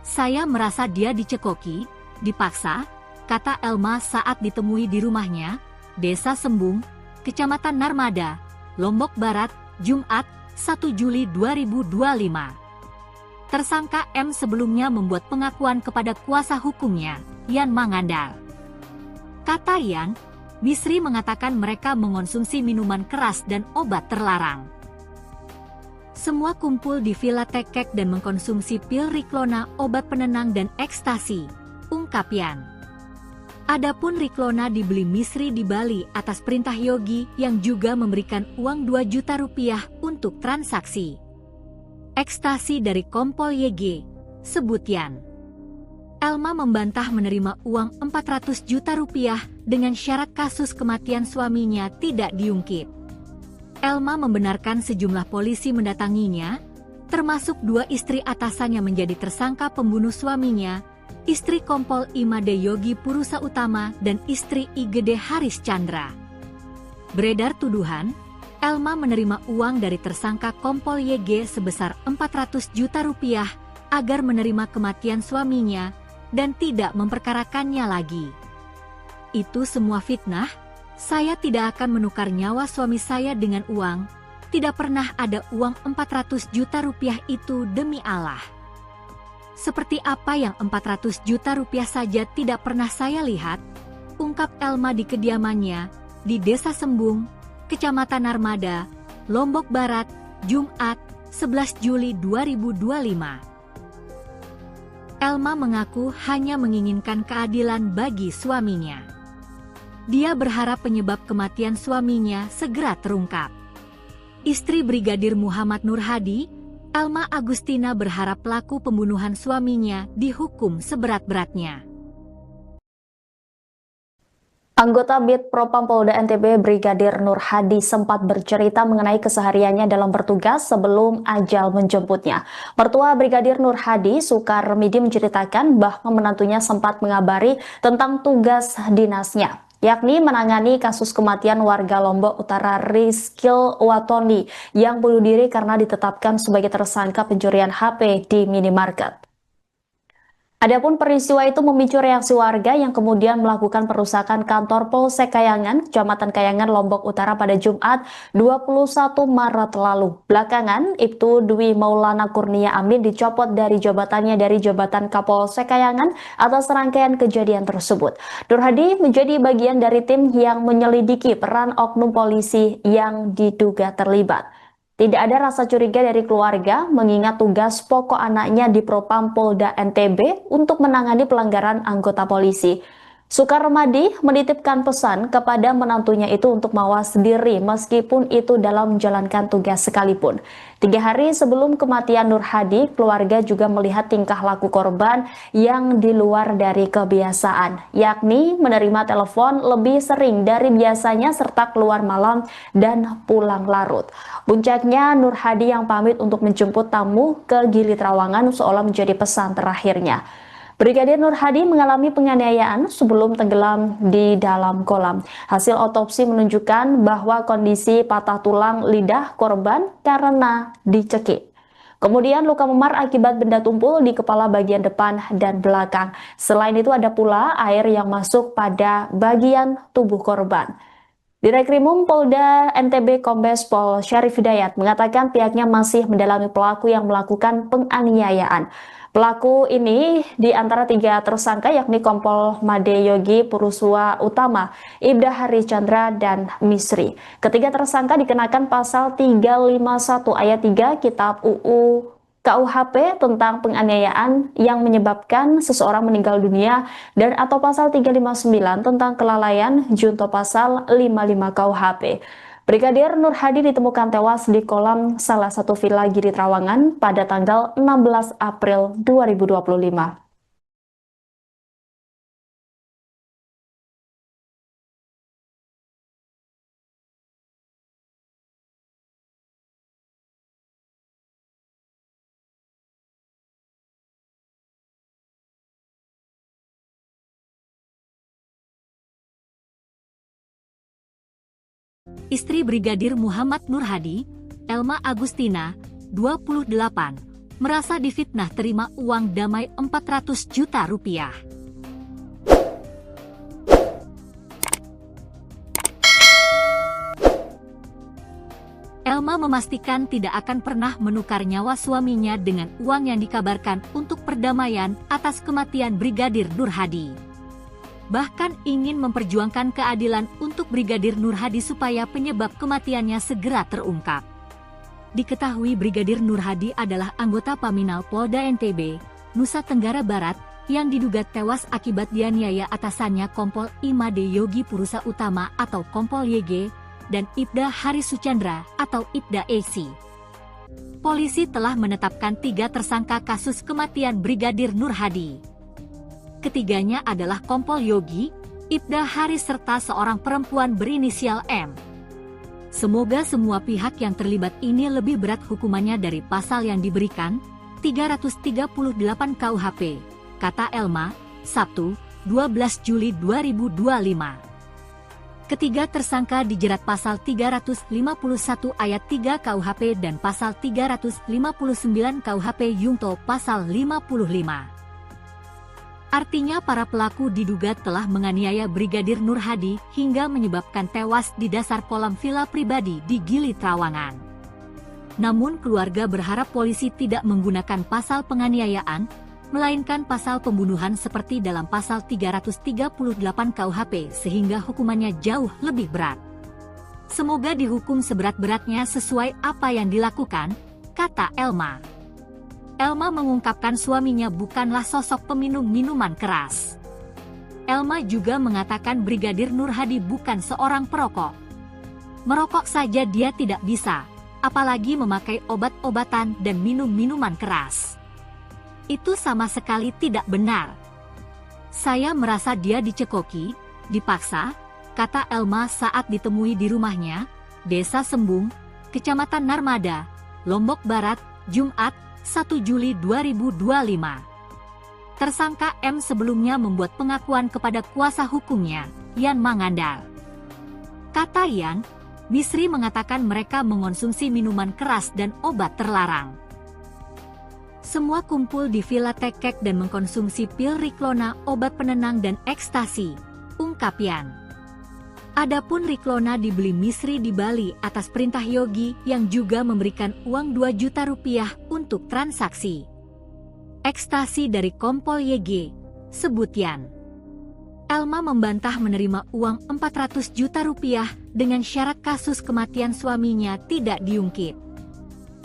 S1: Saya merasa dia dicekoki, dipaksa, kata Elma saat ditemui di rumahnya, Desa Sembung, Kecamatan Narmada, Lombok Barat, Jumat, 1 Juli 2025. Tersangka M sebelumnya membuat pengakuan kepada kuasa hukumnya, Yan Mangandar. Kata Yan, Misri mengatakan mereka mengonsumsi minuman keras dan obat terlarang. Semua kumpul di Villa Tekek dan mengkonsumsi pil Riklona, obat penenang dan ekstasi, ungkap Yan. Adapun Riklona dibeli Misri di Bali atas perintah Yogi yang juga memberikan uang 2 juta rupiah untuk transaksi. Ekstasi dari Kompol YG, sebut Yan. Elma membantah menerima uang 400 juta rupiah dengan syarat kasus kematian suaminya tidak diungkit. Elma membenarkan sejumlah polisi mendatanginya, termasuk 2 istri atasannya menjadi tersangka pembunuh suaminya, istri Kompol Imade Yogi Purusa Utama dan istri IGD Haris Chandra. Beredar tuduhan, Elma menerima uang dari tersangka Kompol YG sebesar 400 juta rupiah agar menerima kematian suaminya dan tidak memperkarakannya lagi. Itu semua fitnah. Saya tidak akan menukar nyawa suami saya dengan uang, tidak pernah ada uang 400 juta rupiah itu demi Allah. Seperti apa yang 400 juta rupiah saja tidak pernah saya lihat, ungkap Elma di kediamannya, di Desa Sembung, Kecamatan Narmada, Lombok Barat, Jumat, 11 Juli 2025. Elma mengaku hanya menginginkan keadilan bagi suaminya. Dia berharap penyebab kematian suaminya segera terungkap. Istri Brigadir Muhammad Nur Hadi, Elma Agustina berharap pelaku pembunuhan suaminya dihukum seberat-beratnya.
S2: Anggota Bid Propam Polda NTB Brigadir Nur Hadi sempat bercerita mengenai kesehariannya dalam bertugas sebelum ajal menjemputnya. Mertua Brigadir Nur Hadi, Sukarmidi, menceritakan bahwa menantunya sempat mengabari tentang tugas dinasnya, yakni menangani kasus kematian warga Lombok Utara Rizkil Watoni yang bunuh diri karena ditetapkan sebagai tersangka pencurian HP di minimarket. Adapun peristiwa itu memicu reaksi warga yang kemudian melakukan perusakan kantor Polsek Kayangan, Kecamatan Kayangan, Lombok Utara pada Jumat 21 Maret lalu. Belakangan, Ibtu Dwi Maulana Kurnia Amin dicopot dari jabatannya dari jabatan Kapolsek Kayangan atas rangkaian kejadian tersebut. Nur Hadi menjadi bagian dari tim yang menyelidiki peran oknum polisi yang diduga terlibat. Tidak ada rasa curiga dari keluarga mengingat tugas pokok anaknya di Propam Polda NTB untuk menangani pelanggaran anggota polisi. Sukarmadi menitipkan pesan kepada menantunya itu untuk mawas diri meskipun itu dalam menjalankan tugas sekalipun. 3 hari sebelum kematian Nur Hadi, keluarga juga melihat tingkah laku korban yang di luar dari kebiasaan, yakni menerima telepon lebih sering dari biasanya serta keluar malam dan pulang larut. Puncaknya, Nur Hadi yang pamit untuk menjemput tamu ke Gili Trawangan seolah menjadi pesan terakhirnya. Brigadir Nur Hadi mengalami penganiayaan sebelum tenggelam di dalam kolam. Hasil otopsi menunjukkan bahwa kondisi patah tulang lidah korban karena dicekik. Kemudian luka memar akibat benda tumpul di kepala bagian depan dan belakang. Selain itu ada pula air yang masuk pada bagian tubuh korban. Direkrimum Polda NTB Kombes Pol Syarif Hidayat mengatakan pihaknya masih mendalami pelaku yang melakukan penganiayaan. Pelaku ini di antara 3 tersangka yakni Kompol Made Yogi Purusua Utama, Ibda Hari Chandra, dan Misri. Ketiga tersangka dikenakan pasal 351 ayat 3 Kitab UU KUHP tentang penganiayaan yang menyebabkan seseorang meninggal dunia dan atau pasal 359 tentang kelalaian junto pasal 55 KUHP. Brigadir Nur Hadi ditemukan tewas di kolam salah satu villa Giri Trawangan pada tanggal 16 April 2025.
S1: Istri Brigadir Muhammad Nur Hadi, Elma Agustina, 28, merasa difitnah terima uang damai 400 juta rupiah. Elma memastikan tidak akan pernah menukar nyawa suaminya dengan uang yang dikabarkan untuk perdamaian atas kematian Brigadir Nur Hadi. Bahkan ingin memperjuangkan keadilan untuk Brigadir Nur Hadi supaya penyebab kematiannya segera terungkap. Diketahui Brigadir Nur Hadi adalah anggota Paminal Polda NTB, Nusa Tenggara Barat, yang diduga tewas akibat dianiaya atasannya Kompol Imade Yogi Purusa Utama atau Kompol YG, dan Ibda Hari Suchandra atau Ibda AC. Polisi telah menetapkan 3 tersangka kasus kematian Brigadir Nur Hadi. Ketiganya adalah Kompol Yogi, Ibda Hari serta seorang perempuan berinisial M. Semoga semua pihak yang terlibat ini lebih berat hukumannya dari pasal yang diberikan, 338 KUHP, kata Elma, Sabtu, 12 Juli 2025. Ketiga tersangka dijerat pasal 351 ayat 3 KUHP dan pasal 359 KUHP Yungto pasal 55. Artinya para pelaku diduga telah menganiaya Brigadir Nur Hadi hingga menyebabkan tewas di dasar kolam villa pribadi di Gili Trawangan. Namun keluarga berharap polisi tidak menggunakan pasal penganiayaan, melainkan pasal pembunuhan seperti dalam pasal 338 KUHP sehingga hukumannya jauh lebih berat. Semoga dihukum seberat-beratnya sesuai apa yang dilakukan, kata Elma. Elma mengungkapkan suaminya bukanlah sosok peminum minuman keras. Elma juga mengatakan Brigadir Nur Hadi bukan seorang perokok. Merokok saja dia tidak bisa, apalagi memakai obat-obatan dan minum minuman keras. Itu sama sekali tidak benar. Saya merasa dia dicekoki, dipaksa, kata Elma saat ditemui di rumahnya, Desa Sembung, Kecamatan Narmada, Lombok Barat, Jumat, 1 Juli 2025. Tersangka M sebelumnya membuat pengakuan kepada kuasa hukumnya, Yan Mangandal. Kata Yan, Misri mengatakan mereka mengonsumsi minuman keras dan obat terlarang. Semua kumpul di Villa Tekek dan mengkonsumsi pil Riklona, obat penenang dan ekstasi, ungkap Yan. Adapun Riklona dibeli Misri di Bali atas perintah Yogi yang juga memberikan uang 2 juta rupiah untuk transaksi. Ekstasi dari Kompol YG, sebut Yan. Elma membantah menerima uang 400 juta rupiah dengan syarat kasus kematian suaminya tidak diungkit.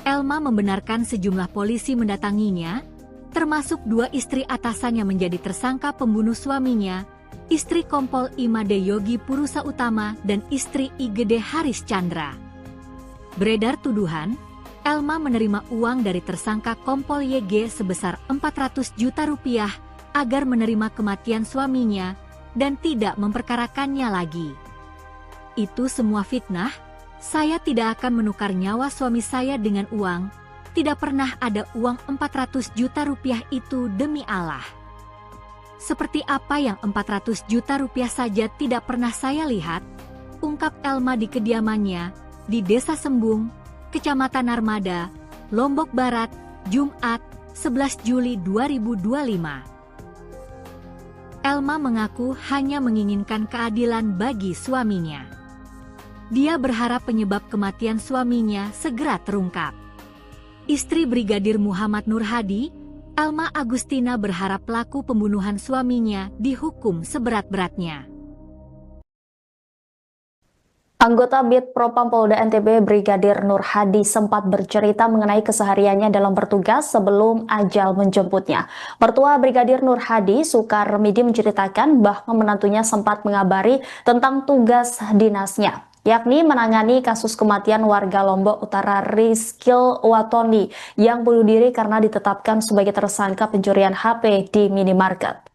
S1: Elma membenarkan sejumlah polisi mendatanginya, termasuk 2 istri atasannya menjadi tersangka pembunuh suaminya, istri Kompol Imade Yogi Purusa Utama dan istri IGD Haris Chandra. Beredar tuduhan, Elma menerima uang dari tersangka Kompol YG sebesar 400 juta rupiah agar menerima kematian suaminya dan tidak memperkarakannya lagi. Itu semua fitnah, saya tidak akan menukar nyawa suami saya dengan uang, tidak pernah ada uang 400 juta rupiah itu demi Allah. Seperti apa yang 400 juta rupiah saja tidak pernah saya lihat, ungkap Elma di kediamannya, di Desa Sembung, Kecamatan Narmada, Lombok Barat, Jumat, 11 Juli 2025. Elma mengaku hanya menginginkan keadilan bagi suaminya. Dia berharap penyebab kematian suaminya segera terungkap. Istri Brigadir Muhammad Nur Hadi, Elma Agustina, berharap pelaku pembunuhan suaminya dihukum seberat-beratnya.
S2: Anggota Bid Propam Polda NTB Brigadir Nur Hadi sempat bercerita mengenai kesehariannya dalam bertugas sebelum ajal menjemputnya. Mertua Brigadir Nur Hadi, Sukarmidi, menceritakan bahwa menantunya sempat mengabari tentang tugas dinasnya, yakni menangani kasus kematian warga Lombok Utara Rizkil Watoni yang bunuh diri karena ditetapkan sebagai tersangka pencurian HP di minimarket.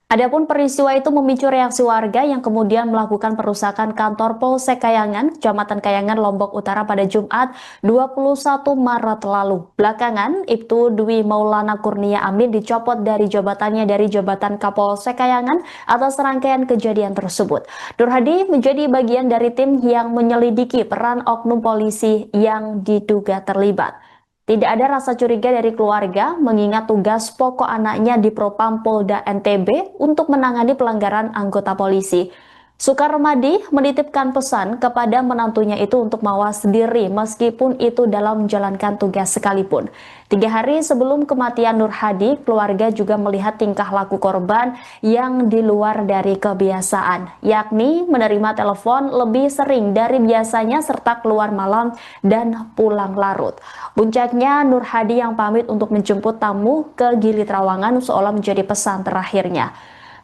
S2: Adapun peristiwa itu memicu reaksi warga yang kemudian melakukan perusakan kantor Polsek Kayangan, Kecamatan Kayangan, Lombok Utara pada Jumat 21 Maret lalu. Belakangan, Ibtu Dwi Maulana Kurnia Amin dicopot dari jabatannya dari jabatan Kapolsek Kayangan atas rangkaian kejadian tersebut. Nur Hadi menjadi bagian dari tim yang menyelidiki peran oknum polisi yang diduga terlibat. Tidak ada rasa curiga dari keluarga mengingat tugas pokok anaknya di Propam Polda NTB untuk menangani pelanggaran anggota polisi. Sukarmadi menitipkan pesan kepada menantunya itu untuk mawas diri meskipun itu dalam menjalankan tugas sekalipun. 3 hari sebelum kematian Nur Hadi, keluarga juga melihat tingkah laku korban yang di luar dari kebiasaan, yakni menerima telepon lebih sering dari biasanya serta keluar malam dan pulang larut. Puncaknya, Nur Hadi yang pamit untuk menjemput tamu ke Gili Trawangan seolah menjadi pesan terakhirnya.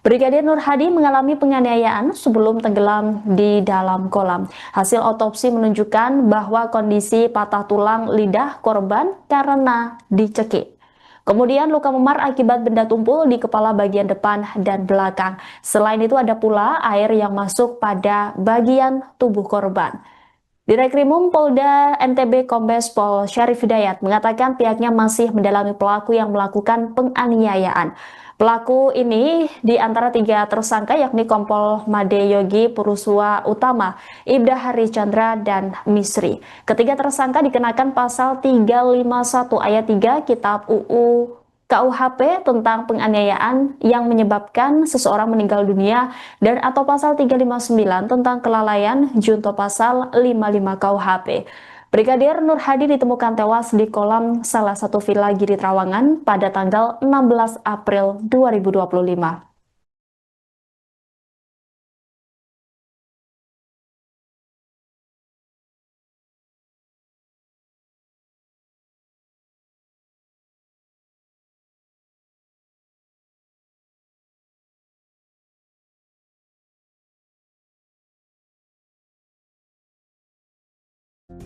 S2: Brigadir Nur Hadi mengalami penganiayaan sebelum tenggelam di dalam kolam. Hasil otopsi menunjukkan bahwa kondisi patah tulang lidah korban karena dicekik. Kemudian luka memar akibat benda tumpul di kepala bagian depan dan belakang. Selain itu ada pula air yang masuk pada bagian tubuh korban. Direkrimum Polda NTB Kombes Pol Syarif Hidayat mengatakan pihaknya masih mendalami pelaku yang melakukan penganiayaan. Pelaku ini di antara 3 tersangka yakni Kompol Made Yogi Puruswa Utama, Ibda Hari Chandra, dan Misri. Ketiga tersangka dikenakan pasal 351 ayat 3 Kitab UU KUHP tentang penganiayaan yang menyebabkan seseorang meninggal dunia dan atau pasal 359 tentang kelalaian junto pasal 55 KUHP. Brigadir Nur Hadi ditemukan tewas di kolam salah satu villa Gili Trawangan pada tanggal 16 April 2025.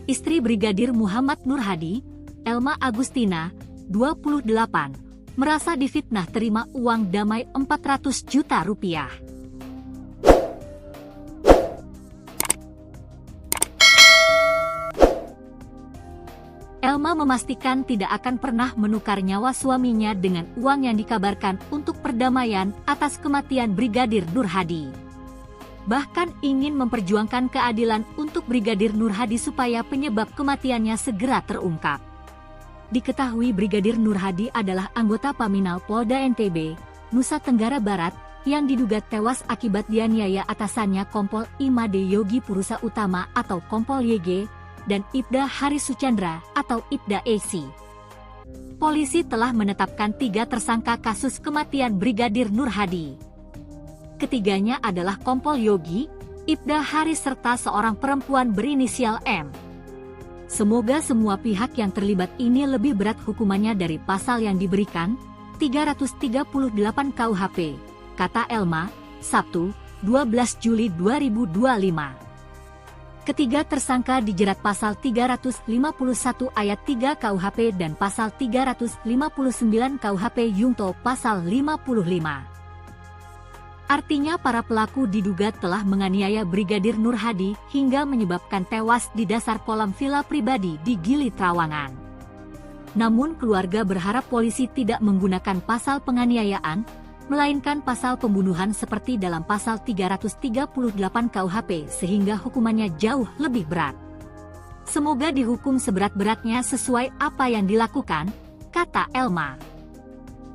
S1: Istri Brigadir Muhammad Nur Hadi, Elma Agustina, 28, merasa difitnah terima uang damai 400 juta rupiah. Elma memastikan tidak akan pernah menukar nyawa suaminya dengan uang yang dikabarkan untuk perdamaian atas kematian Brigadir Nur Hadi. Bahkan ingin memperjuangkan keadilan untuk Brigadir Nur Hadi supaya penyebab kematiannya segera terungkap. Diketahui Brigadir Nur Hadi adalah anggota Paminal Polda NTB, Nusa Tenggara Barat, yang diduga tewas akibat dianiaya atasannya Kompol Imade Yogi Purusa Utama atau Kompol YG, dan Ibda Hari Suchandra atau Ibda Esi. Polisi telah menetapkan 3 tersangka kasus kematian Brigadir Nur Hadi. Ketiganya adalah Kompol Yogi, Ibda Hari serta seorang perempuan berinisial M. Semoga semua pihak yang terlibat ini lebih berat hukumannya dari pasal yang diberikan, 338 KUHP, kata Elma, Sabtu, 12 Juli 2025. Ketiga tersangka dijerat pasal 351 ayat 3 KUHP dan pasal 359 KUHP Yungto pasal 55. Artinya para pelaku diduga telah menganiaya Brigadir Nur Hadi hingga menyebabkan tewas di dasar kolam villa pribadi di Gili Trawangan. Namun keluarga berharap polisi tidak menggunakan pasal penganiayaan, melainkan pasal pembunuhan seperti dalam pasal 338 KUHP sehingga hukumannya jauh lebih berat. Semoga dihukum seberat-beratnya sesuai apa yang dilakukan, kata Elma.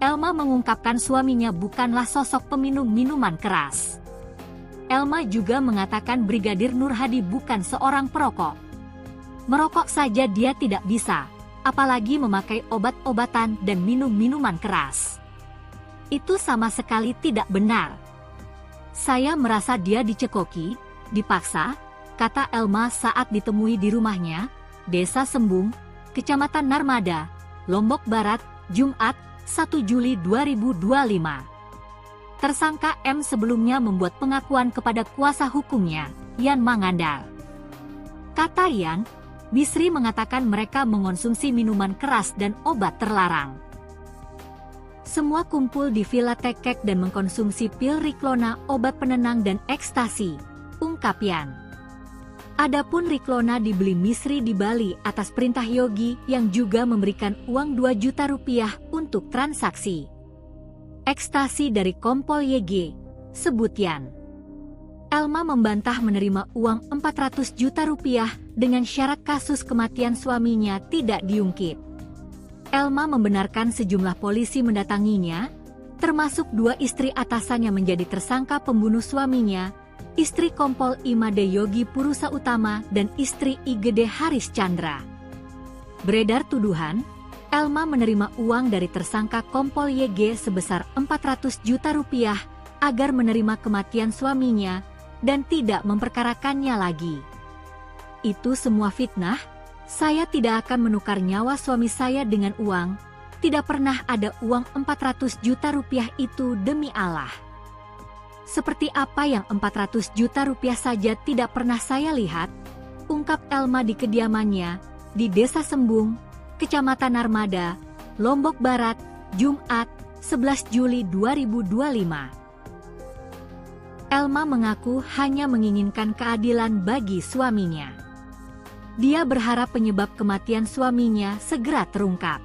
S1: Elma mengungkapkan suaminya bukanlah sosok peminum minuman keras. Elma juga mengatakan Brigadir Nur Hadi bukan seorang perokok. Merokok saja dia tidak bisa, apalagi memakai obat-obatan dan minum minuman keras. Itu sama sekali tidak benar. Saya merasa dia dicekoki, dipaksa, kata Elma saat ditemui di rumahnya, Desa Sembung, Kecamatan Narmada, Lombok Barat, Jumat, 1 Juli 2025. Tersangka M sebelumnya membuat pengakuan kepada kuasa hukumnya, Yan Mangandar. Kata Yan, Bisri mengatakan mereka mengonsumsi minuman keras dan obat terlarang. Semua kumpul di Villa Tekek dan mengkonsumsi pil Riklona, obat penenang dan ekstasi, ungkap Yan. Adapun Riklona dibeli Misri di Bali atas perintah Yogi yang juga memberikan uang 2 juta rupiah untuk transaksi. Ekstasi dari Kompol YG, sebut Yan. Elma membantah menerima uang 400 juta rupiah dengan syarat kasus kematian suaminya tidak diungkit. Elma membenarkan sejumlah polisi mendatanginya, termasuk 2 istri atasannya menjadi tersangka pembunuh suaminya, istri Kompol Imade Yogi Purusa Utama dan istri IGD Haris Chandra. Beredar tuduhan, Elma menerima uang dari tersangka Kompol YG sebesar 400 juta rupiah agar menerima kematian suaminya dan tidak memperkarakannya lagi. Itu semua fitnah, saya tidak akan menukar nyawa suami saya dengan uang, tidak pernah ada uang 400 juta rupiah itu demi Allah. Seperti apa yang 400 juta rupiah saja tidak pernah saya lihat, ungkap Elma di kediamannya, di Desa Sembung, Kecamatan Narmada, Lombok Barat, Jumat, 11 Juli 2025. Elma mengaku hanya menginginkan keadilan bagi suaminya. Dia berharap penyebab kematian suaminya segera terungkap.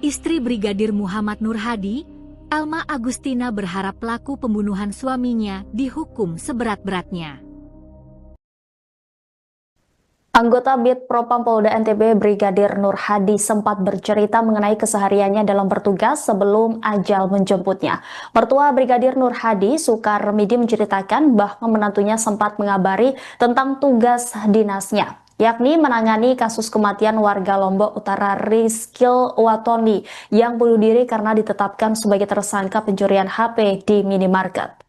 S1: Istri Brigadir Muhammad Nur Hadi, Elma Agustina berharap pelaku pembunuhan suaminya dihukum seberat-beratnya.
S2: Anggota Bid Propam Polda NTB Brigadir Nur Hadi sempat bercerita mengenai kesehariannya dalam bertugas sebelum ajal menjemputnya. Mertua Brigadir Nur Hadi, Sukarmidi, menceritakan bahwa menantunya sempat mengabari tentang tugas dinasnya, yakni menangani kasus kematian warga Lombok Utara Rizkil Watoni yang bunuh diri karena ditetapkan sebagai tersangka pencurian HP di minimarket.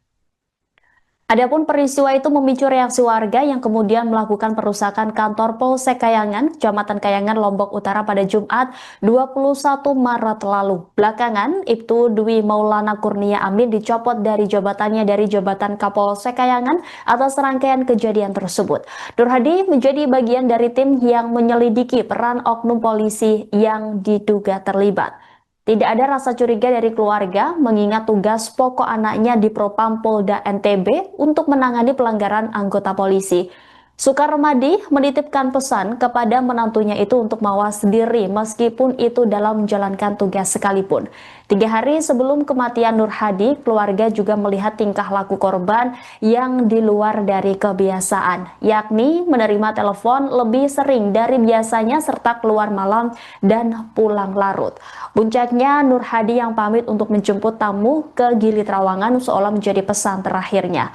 S2: Adapun peristiwa itu memicu reaksi warga yang kemudian melakukan perusakan kantor Polsek Kayangan, Kecamatan Kayangan, Lombok Utara pada Jumat 21 Maret lalu. Belakangan, Ibtu Dwi Maulana Kurnia Amin dicopot dari jabatannya dari jabatan Kapolsek Kayangan atas rangkaian kejadian tersebut. Nur Hadi menjadi bagian dari tim yang menyelidiki peran oknum polisi yang diduga terlibat. Tidak ada rasa curiga dari keluarga mengingat tugas pokok anaknya di Propam Polda NTB untuk menangani pelanggaran anggota polisi. Sukarmadi menitipkan pesan kepada menantunya itu untuk mawas diri meskipun itu dalam menjalankan tugas sekalipun. 3 hari sebelum kematian Nur Hadi, keluarga juga melihat tingkah laku korban yang di luar dari kebiasaan, yakni menerima telepon lebih sering dari biasanya serta keluar malam dan pulang larut. Puncaknya, Nur Hadi yang pamit untuk menjemput tamu ke Gili Trawangan seolah menjadi pesan terakhirnya.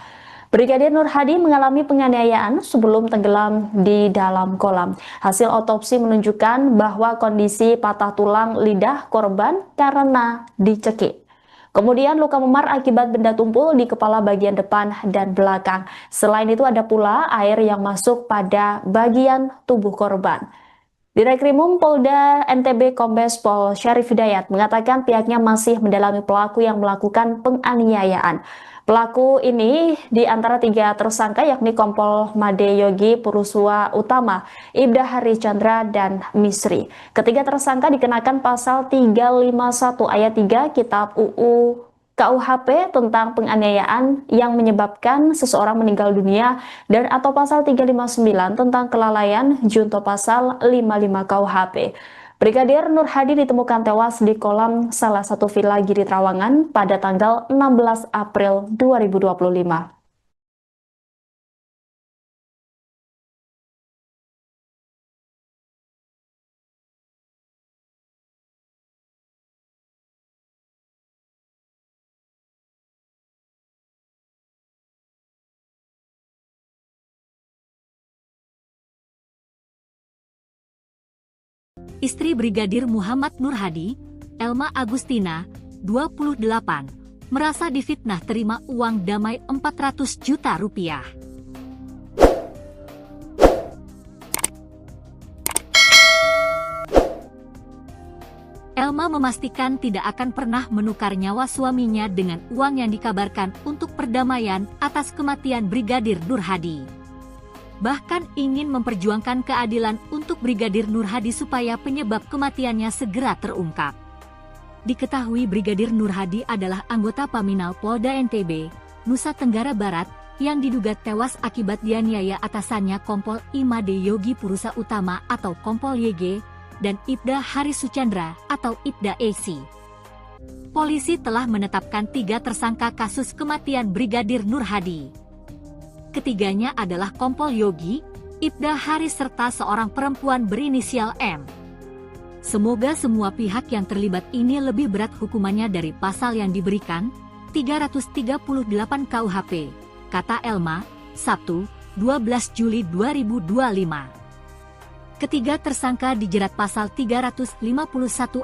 S2: Brigadir Nur Hadi mengalami penganiayaan sebelum tenggelam di dalam kolam. Hasil otopsi menunjukkan bahwa kondisi patah tulang lidah korban karena dicekik. Kemudian luka memar akibat benda tumpul di kepala bagian depan dan belakang. Selain itu ada pula air yang masuk pada bagian tubuh korban. Direkrimum Polda NTB Kombes Pol Syarif Hidayat mengatakan pihaknya masih mendalami pelaku yang melakukan penganiayaan. Pelaku ini di antara 3 tersangka yakni Kompol Made Yogi Purusa Utama, Ibda Haris Chandra, dan Misri. Ketiga tersangka dikenakan pasal 351 ayat 3 Kitab UU KUHP tentang penganiayaan yang menyebabkan seseorang meninggal dunia dan atau pasal 359 tentang kelalaian junto pasal 55 KUHP. Brigadir Nur Hadi ditemukan tewas di kolam salah satu villa Giri Trawangan pada tanggal 16 April 2025.
S1: Istri Brigadir Muhammad Nur Hadi, Elma Agustina, 28, merasa difitnah terima uang damai 400 juta rupiah. Elma memastikan tidak akan pernah menukar nyawa suaminya dengan uang yang dikabarkan untuk perdamaian atas kematian Brigadir Nur Hadi. Bahkan ingin memperjuangkan keadilan untuk Brigadir Nur Hadi supaya penyebab kematiannya segera terungkap. Diketahui Brigadir Nur Hadi adalah anggota Paminal Polda NTB, Nusa Tenggara Barat, yang diduga tewas akibat dianiaya atasannya Kompol Imade Yogi Purusa Utama atau Kompol YG, dan Ibda Haris Suchandra atau Ibda AC. Polisi telah menetapkan 3 tersangka kasus kematian Brigadir Nur Hadi. Ketiganya adalah Kompol Yogi, Ibda Haris serta seorang perempuan berinisial M. Semoga semua pihak yang terlibat ini lebih berat hukumannya dari pasal yang diberikan, 338 KUHP, kata Elma, Sabtu, 12 Juli 2025. Ketiga tersangka dijerat pasal 351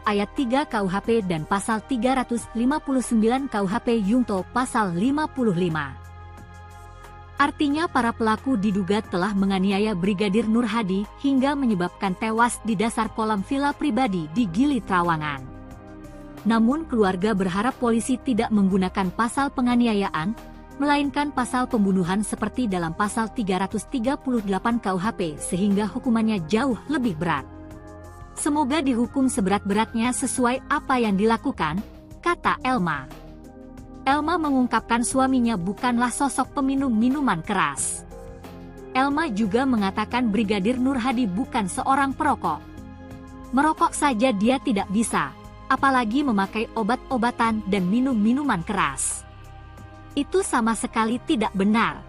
S1: ayat 3 KUHP dan pasal 359 KUHP Yungto pasal 55. Artinya para pelaku diduga telah menganiaya Brigadir Nur Hadi hingga menyebabkan tewas di dasar kolam villa pribadi di Gili Trawangan. Namun keluarga berharap polisi tidak menggunakan pasal penganiayaan, melainkan pasal pembunuhan seperti dalam pasal 338 KUHP sehingga hukumannya jauh lebih berat. Semoga dihukum seberat-beratnya sesuai apa yang dilakukan, kata Elma. Elma mengungkapkan suaminya bukanlah sosok peminum minuman keras. Elma juga mengatakan Brigadir Nur Hadi bukan seorang perokok. Merokok saja dia tidak bisa, apalagi memakai obat-obatan dan minum minuman keras. Itu sama sekali tidak benar.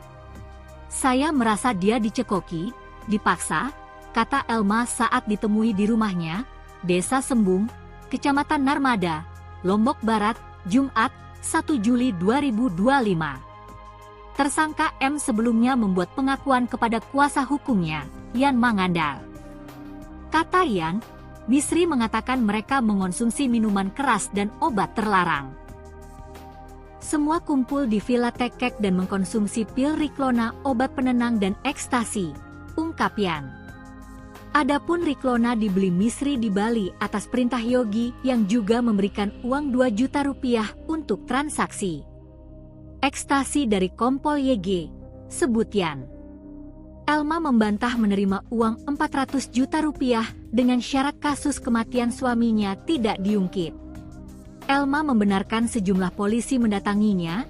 S1: Saya merasa dia dicekoki, dipaksa, kata Elma saat ditemui di rumahnya, Desa Sembung, Kecamatan Narmada, Lombok Barat, Jumat, 1 Juli 2025. Tersangka M sebelumnya membuat pengakuan kepada kuasa hukumnya, Yan Mangandar. Kata Yan, Misri mengatakan mereka mengonsumsi minuman keras dan obat terlarang. Semua kumpul di Villa Tekek dan mengkonsumsi pil Riklona, obat penenang dan ekstasi, ungkap Yan. Adapun Riklona dibeli Misri di Bali atas perintah Yogi yang juga memberikan uang 2 juta rupiah untuk transaksi. Ekstasi dari Kompol YG, sebut Yan. Elma membantah menerima uang 400 juta rupiah dengan syarat kasus kematian suaminya tidak diungkit. Elma membenarkan sejumlah polisi mendatanginya,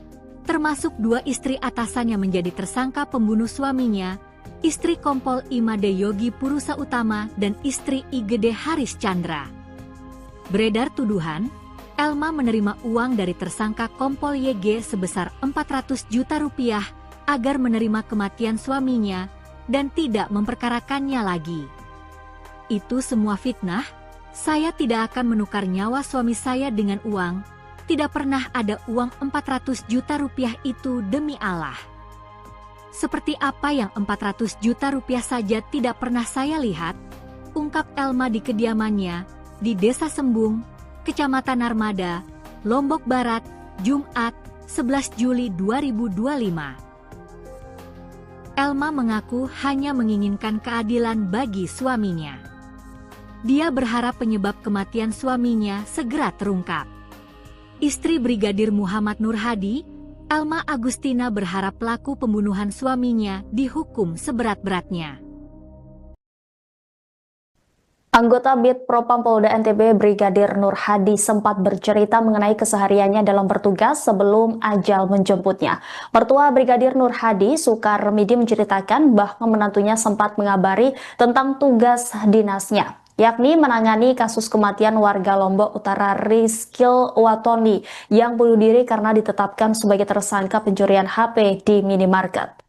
S1: termasuk 2 istri atasan yang menjadi tersangka pembunuh suaminya, istri Kompol Imade Yogi Purusa Utama dan istri IGD Haris Chandra. Beredar tuduhan, Elma menerima uang dari tersangka Kompol YG sebesar 400 juta rupiah agar menerima kematian suaminya dan tidak memperkarakannya lagi. Itu semua fitnah. Saya tidak akan menukar nyawa suami saya dengan uang, tidak pernah ada uang 400 juta rupiah itu demi Allah. Seperti apa yang 400 juta rupiah saja tidak pernah saya lihat, ungkap Elma di kediamannya, di Desa Sembung, Kecamatan Narmada, Lombok Barat, Jumat, 11 Juli 2025. Elma mengaku hanya menginginkan keadilan bagi suaminya. Dia berharap penyebab kematian suaminya segera terungkap. Istri Brigadir Muhammad Nur Hadi, Elma Agustina berharap pelaku pembunuhan suaminya dihukum seberat-beratnya.
S2: Anggota Bid Propam Polda NTB Brigadir Nur Hadi sempat bercerita mengenai kesehariannya dalam bertugas sebelum ajal menjemputnya. Mertua Brigadir Nur Hadi, Sukar Remidi, menceritakan bahwa menantunya sempat mengabari tentang tugas dinasnya, yakni menangani kasus kematian warga Lombok Utara Rizkil Watoni yang bunuh diri karena ditetapkan sebagai tersangka pencurian HP di minimarket.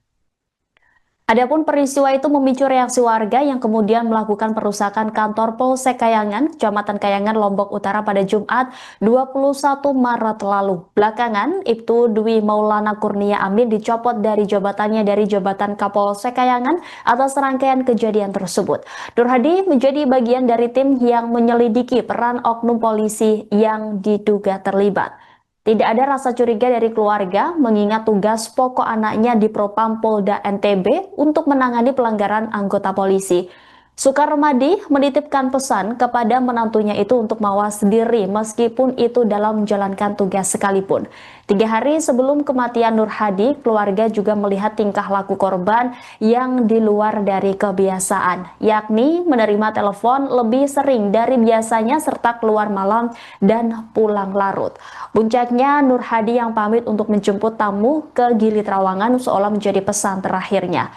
S2: Adapun peristiwa itu memicu reaksi warga yang kemudian melakukan perusakan kantor Polsek Kayangan, Kecamatan Kayangan, Lombok Utara pada Jumat 21 Maret lalu. Belakangan, Ibtu Dwi Maulana Kurnia Amin dicopot dari jabatannya dari jabatan Kapolsek Kayangan atas rangkaian kejadian tersebut. Nur Hadi menjadi bagian dari tim yang menyelidiki peran oknum polisi yang diduga terlibat. Tidak ada rasa curiga dari keluarga mengingat tugas pokok anaknya di Propam Polda NTB untuk menangani pelanggaran anggota polisi. Soekarmadi menitipkan pesan kepada menantunya itu untuk mawas diri meskipun itu dalam menjalankan tugas sekalipun. 3 hari sebelum kematian Nur Hadi, keluarga juga melihat tingkah laku korban yang di luar dari kebiasaan, yakni menerima telepon lebih sering dari biasanya serta keluar malam dan pulang larut. Puncaknya, Nur Hadi yang pamit untuk menjemput tamu ke Gili Trawangan seolah menjadi pesan terakhirnya.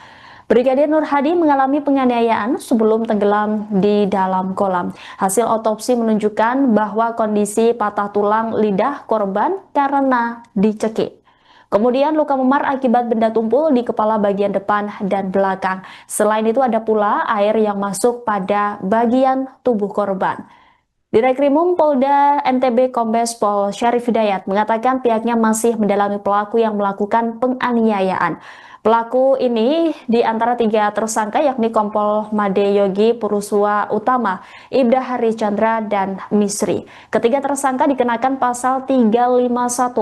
S2: Brigadir Nur Hadi mengalami penganiayaan sebelum tenggelam di dalam kolam. Hasil otopsi menunjukkan bahwa kondisi patah tulang lidah korban karena dicekik. Kemudian luka memar akibat benda tumpul di kepala bagian depan dan belakang. Selain itu ada pula air yang masuk pada bagian tubuh korban. Direkrimum Polda NTB Kombes Pol Syarif Hidayat mengatakan pihaknya masih mendalami pelaku yang melakukan penganiayaan. Pelaku ini di antara 3 tersangka yakni Kompol Made Yogi Puruswa Utama, Ibda Hari Chandra, dan Misri. Ketiga tersangka dikenakan pasal 351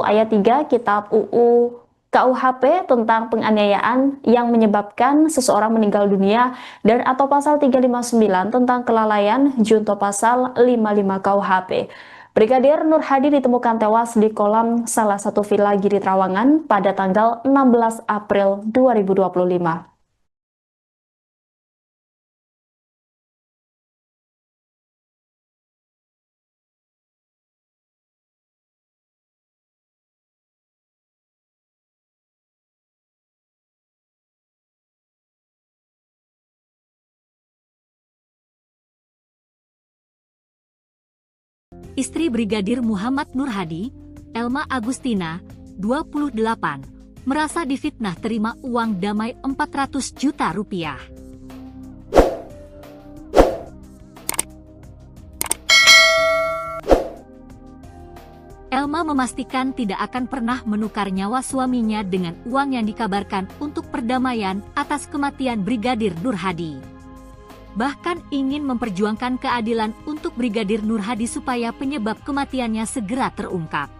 S2: ayat 3 Kitab UU KUHP tentang penganiayaan yang menyebabkan seseorang meninggal dunia dan atau pasal 359 tentang kelalaian junto pasal 55 KUHP. Brigadir Nur Hadi ditemukan tewas di kolam salah satu villa Gili Trawangan pada tanggal 16 April 2025.
S1: Istri Brigadir Muhammad Nur Hadi, Elma Agustina, 28, merasa difitnah terima uang damai 400 juta rupiah. Elma memastikan tidak akan pernah menukar nyawa suaminya dengan uang yang dikabarkan untuk perdamaian atas kematian Brigadir Nur Hadi. Bahkan ingin memperjuangkan keadilan untuk Brigadir Nur Hadi supaya penyebab kematiannya segera terungkap.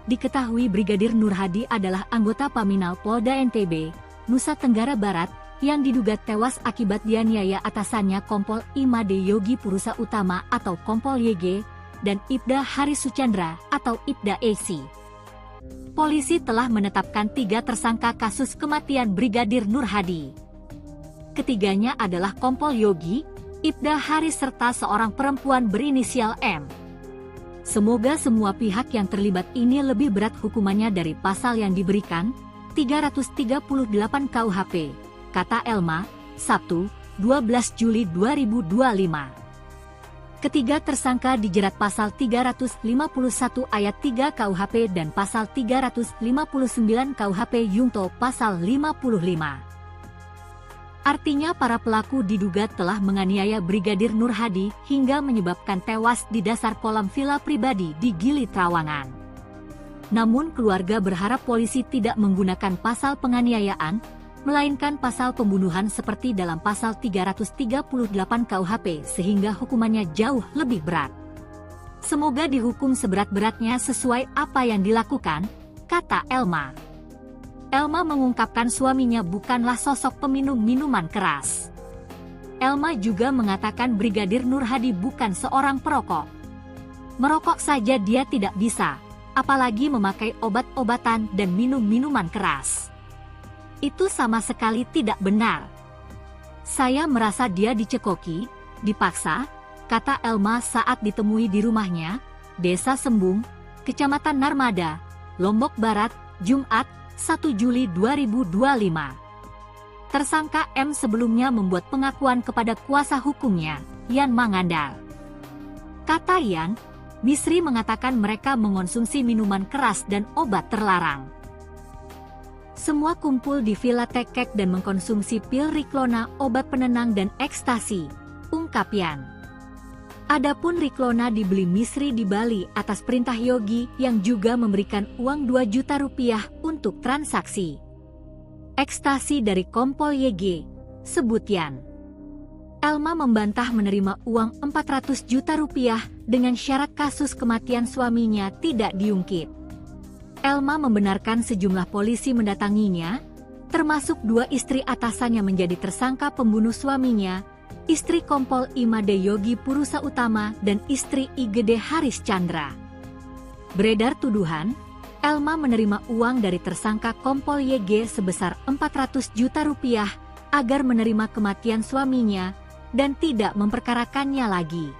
S1: Diketahui Brigadir Nur Hadi adalah anggota Paminal Polda NTB, Nusa Tenggara Barat, yang diduga tewas akibat dianiaya atasannya Kompol Imade Yogi Purusa Utama atau Kompol YG, dan Ibda Hari Suchandra atau Ibda Esi. Polisi telah menetapkan 3 tersangka kasus kematian Brigadir Nur Hadi. Ketiganya adalah Kompol Yogi, Ibda Hari serta seorang perempuan berinisial M. Semoga semua pihak yang terlibat ini lebih berat hukumannya dari pasal yang diberikan, 338 KUHP, kata Elma, Sabtu, 12 Juli 2025. Ketiga tersangka dijerat pasal 351 ayat 3 KUHP dan pasal 359 KUHP Yungto pasal 55. Artinya para pelaku diduga telah menganiaya Brigadir Nur Hadi hingga menyebabkan tewas di dasar kolam villa pribadi di Gili Trawangan. Namun keluarga berharap polisi tidak menggunakan pasal penganiayaan, melainkan pasal pembunuhan seperti dalam pasal 338 KUHP sehingga hukumannya jauh lebih berat. Semoga dihukum seberat-beratnya sesuai apa yang dilakukan, kata Elma. Elma mengungkapkan suaminya bukanlah sosok peminum minuman keras. Elma juga mengatakan Brigadir Nur Hadi bukan seorang perokok. Merokok saja dia tidak bisa, apalagi memakai obat-obatan dan minum minuman keras. Itu sama sekali tidak benar. Saya merasa dia dicekoki, dipaksa, kata Elma saat ditemui di rumahnya, Desa Sembung, Kecamatan Narmada, Lombok Barat, Jumat, 1 Juli 2025. Tersangka M sebelumnya membuat pengakuan kepada kuasa hukumnya, Yan Mangandal. Kata Yan, Misri mengatakan mereka mengonsumsi minuman keras dan obat terlarang. Semua kumpul di Villa Tekek dan mengkonsumsi pil Riklona, obat penenang dan ekstasi, ungkap Yan. Adapun Riklona dibeli Misri di Bali atas perintah Yogi yang juga memberikan uang 2 juta rupiah untuk transaksi. Ekstasi dari Kompol YG, sebut Yan. Elma membantah menerima uang 400 juta rupiah dengan syarat kasus kematian suaminya tidak diungkit. Elma membenarkan sejumlah polisi mendatanginya, termasuk 2 istri atasannya menjadi tersangka pembunuh suaminya, istri Kompol Imade Yogi Purusa Utama dan istri IGD Haris Chandra. Beredar tuduhan, Elma menerima uang dari tersangka Kompol YG sebesar 400 juta rupiah agar menerima kematian suaminya dan tidak memperkarakannya lagi.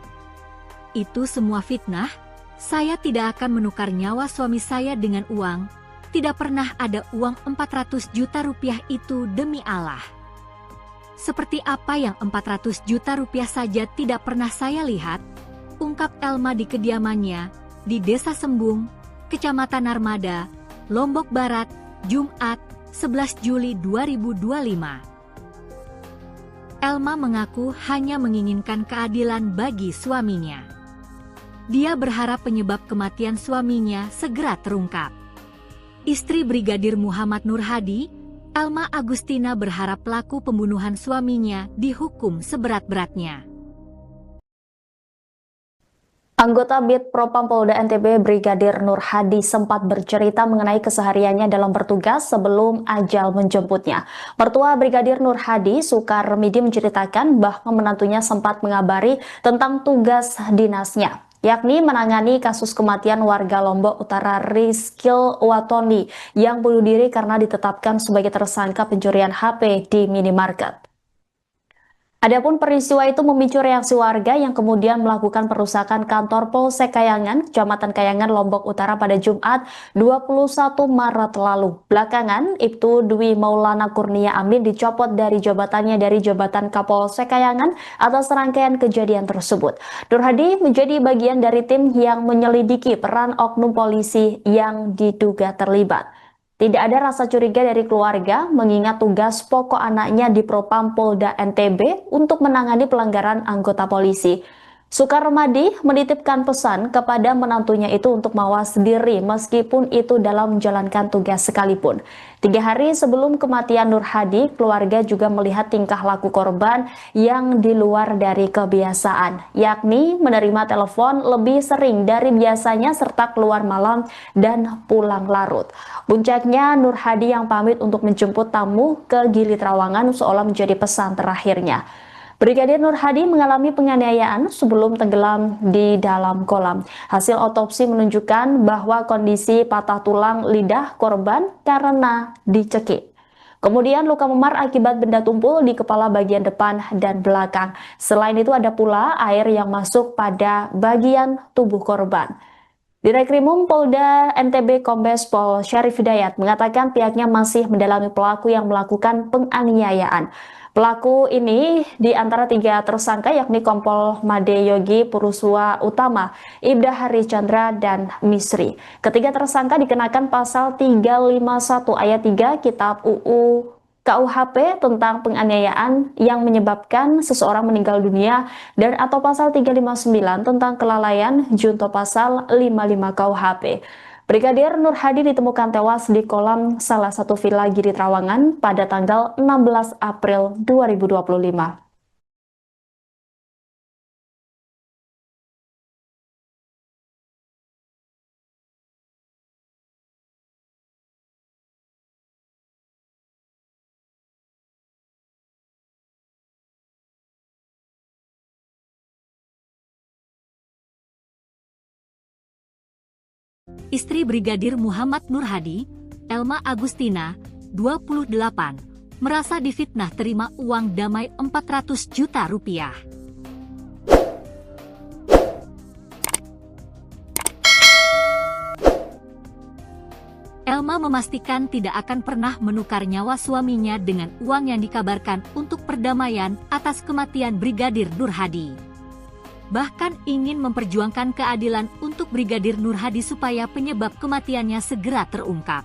S1: Itu semua fitnah. Saya tidak akan menukar nyawa suami saya dengan uang. Tidak pernah ada uang 400 juta rupiah itu demi Allah. Seperti apa yang 400 juta rupiah saja tidak pernah saya lihat, ungkap Elma di kediamannya di Desa Sembung, Kecamatan Narmada, Lombok Barat, Jumat, 11 Juli 2025. Elma mengaku hanya menginginkan keadilan bagi suaminya. Dia berharap penyebab kematian suaminya segera terungkap. Istri Brigadir Muhammad Nur Hadi, Elma Agustina berharap pelaku pembunuhan suaminya dihukum seberat-beratnya.
S2: Anggota Bid Propam Polda NTB Brigadir Nur Hadi sempat bercerita mengenai kesehariannya dalam bertugas sebelum ajal menjemputnya. Mertua Brigadir Nur Hadi, Sukarmidi, menceritakan bahwa menantunya sempat mengabari tentang tugas dinasnya, yakni menangani kasus kematian warga Lombok Utara Rizkil Watoni yang bunuh diri karena ditetapkan sebagai tersangka pencurian HP di minimarket. Adapun peristiwa itu memicu reaksi warga yang kemudian melakukan perusakan kantor Polsek Kayangan, Kecamatan Kayangan, Lombok Utara pada Jumat 21 Maret lalu. Belakangan, Ibtu Dwi Maulana Kurnia Amin dicopot dari jabatannya dari jabatan Kapolsek Kayangan atas rangkaian kejadian tersebut. Nur Hadi menjadi bagian dari tim yang menyelidiki peran oknum polisi yang diduga terlibat. Tidak ada rasa curiga dari keluarga mengingat tugas pokok anaknya di Propam Polda NTB untuk menangani pelanggaran anggota polisi. Sukarmadi menitipkan pesan kepada menantunya itu untuk mawas diri meskipun itu dalam menjalankan tugas sekalipun. 3 hari sebelum kematian Nur Hadi, keluarga juga melihat tingkah laku korban yang di luar dari kebiasaan, yakni menerima telepon lebih sering dari biasanya serta keluar malam dan pulang larut. Puncaknya, Nur Hadi yang pamit untuk menjemput tamu ke Gili Trawangan seolah menjadi pesan terakhirnya. Brigadir Nur Hadi mengalami penganiayaan sebelum tenggelam di dalam kolam. Hasil otopsi menunjukkan bahwa kondisi patah tulang lidah korban karena dicekik. Kemudian luka memar akibat benda tumpul di kepala bagian depan dan belakang. Selain itu ada pula air yang masuk pada bagian tubuh korban. Direkrimum Polda NTB Kombes Pol Syarif Hidayat mengatakan pihaknya masih mendalami pelaku yang melakukan penganiayaan. Pelaku ini di antara 3 tersangka yakni Kompol Made Yogi Purusa Utama, Ibda Haris Chandra, dan Misri. Ketiga tersangka dikenakan pasal 351 ayat 3 Kitab UU KUHP tentang penganiayaan yang menyebabkan seseorang meninggal dunia dan atau pasal 359 tentang kelalaian junto pasal 55 KUHP. Brigadir Nur Hadi ditemukan tewas di kolam salah satu villa Gili Trawangan pada tanggal 16 April 2025.
S1: Istri Brigadir Muhammad Nur Hadi, Elma Agustina, 28, merasa difitnah terima uang damai 400 juta rupiah. Elma memastikan tidak akan pernah menukar nyawa suaminya dengan uang yang dikabarkan untuk perdamaian atas kematian Brigadir Nur Hadi. Bahkan ingin memperjuangkan keadilan untuk Brigadir Nur Hadi supaya penyebab kematiannya segera terungkap.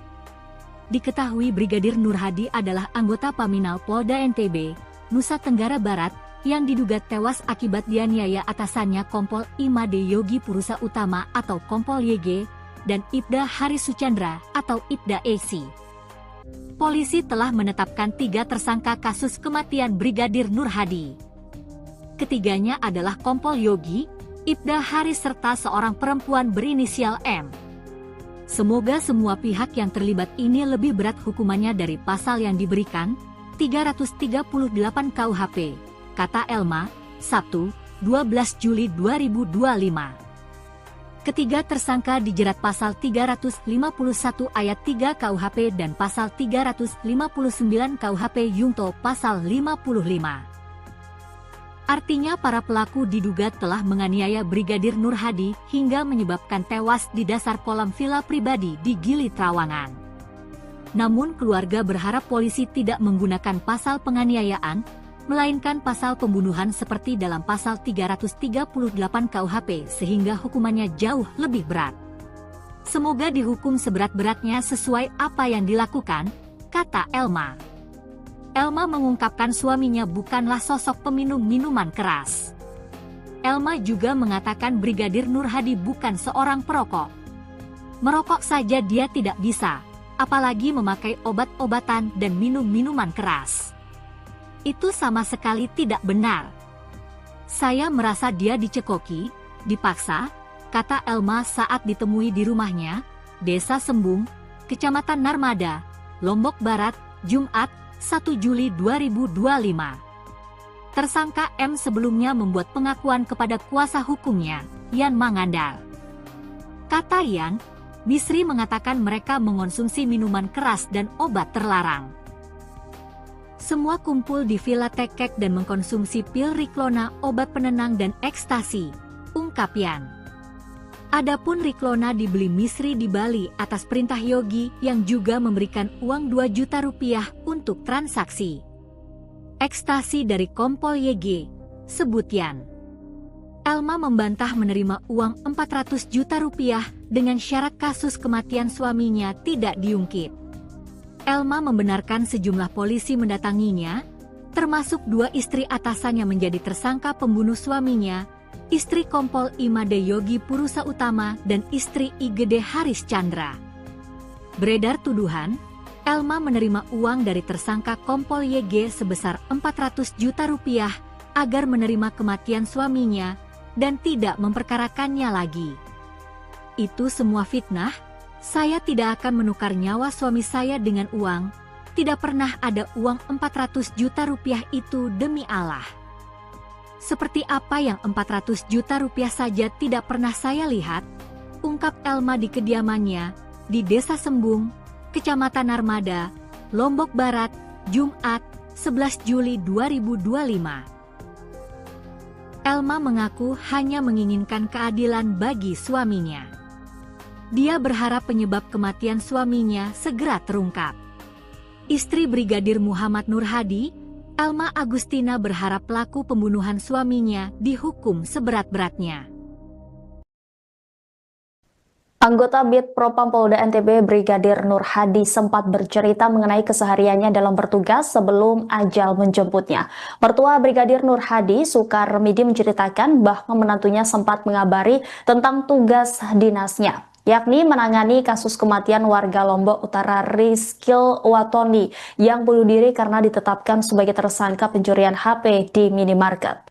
S1: diketahui Brigadir Nur Hadi adalah anggota Paminal Polda NTB, Nusa Tenggara Barat, yang diduga tewas akibat dianiaya atasannya Kompol Imade Yogi Purusa Utama atau Kompol YG, dan Ibda Haris Suchandra atau Ibda Esi. Polisi telah menetapkan 3 tersangka kasus kematian Brigadir Nur Hadi. Ketiganya adalah Kompol Yogi, Ibda Haris serta seorang perempuan berinisial M. Semoga semua pihak yang terlibat ini lebih berat hukumannya dari pasal yang diberikan, 338 KUHP, kata Elma, Sabtu, 12 Juli 2025. Ketiga tersangka dijerat pasal 351 ayat 3 KUHP dan pasal 359 KUHP Yungto pasal 55. Artinya para pelaku diduga telah menganiaya Brigadir Nur Hadi hingga menyebabkan tewas di dasar kolam villa pribadi di Gili Trawangan. Namun keluarga berharap polisi tidak menggunakan pasal penganiayaan, melainkan pasal pembunuhan seperti dalam pasal 338 KUHP sehingga hukumannya jauh lebih berat. Semoga dihukum seberat-beratnya sesuai apa yang dilakukan, kata Elma. Elma mengungkapkan suaminya bukanlah sosok peminum minuman keras. Elma juga mengatakan Brigadir Nur Hadi bukan seorang perokok. Merokok saja dia tidak bisa, apalagi memakai obat-obatan dan minum minuman keras. Itu sama sekali tidak benar. Saya merasa dia dicekoki, dipaksa, kata Elma saat ditemui di rumahnya, Desa Sembung, Kecamatan Narmada, Lombok Barat, Jumat, 1 Juli 2025. Tersangka M sebelumnya membuat pengakuan kepada kuasa hukumnya, Yan Mangandar. Kata Yan, Bisri mengatakan mereka mengonsumsi minuman keras dan obat terlarang. Semua kumpul di Villa Tekek dan mengkonsumsi pil Riklona, obat penenang dan ekstasi, ungkap Yan. Adapun Riklona dibeli Misri di Bali atas perintah Yogi yang juga memberikan uang 2 juta rupiah untuk transaksi. Ekstasi dari Kompol YG, sebut Yan. Elma membantah menerima uang 400 juta rupiah dengan syarat kasus kematian suaminya tidak diungkit. Elma membenarkan sejumlah polisi mendatanginya, termasuk 2 istri atasannya menjadi tersangka pembunuh suaminya, istri Kompol Imade Yogi Purusa Utama dan istri IGD Haris Chandra. Beredar tuduhan, Elma menerima uang dari tersangka Kompol YG sebesar 400 juta rupiah agar menerima kematian suaminya dan tidak memperkarakannya lagi. Itu semua fitnah. Saya tidak akan menukar nyawa suami saya dengan uang, tidak pernah ada uang 400 juta rupiah itu demi Allah. Seperti apa yang 400 juta rupiah saja tidak pernah saya lihat, ungkap Elma di kediamannya, di Desa Sembung, Kecamatan Narmada, Lombok Barat, Jumat, 11 Juli 2025. Elma mengaku hanya menginginkan keadilan bagi suaminya. Dia berharap penyebab kematian suaminya segera terungkap. Istri Brigadir Muhammad Nur Hadi, Elma Agustina berharap pelaku pembunuhan suaminya dihukum seberat-beratnya.
S2: Anggota Bid Propam Polda NTB Brigadir Nur Hadi sempat bercerita mengenai kesehariannya dalam bertugas sebelum ajal menjemputnya. Mertua Brigadir Nur Hadi, Sukarmidi, menceritakan bahwa menantunya sempat mengabari tentang tugas dinasnya, yakni menangani kasus kematian warga Lombok Utara Rizkil Watoni yang bunuh diri karena ditetapkan sebagai tersangka pencurian HP di minimarket.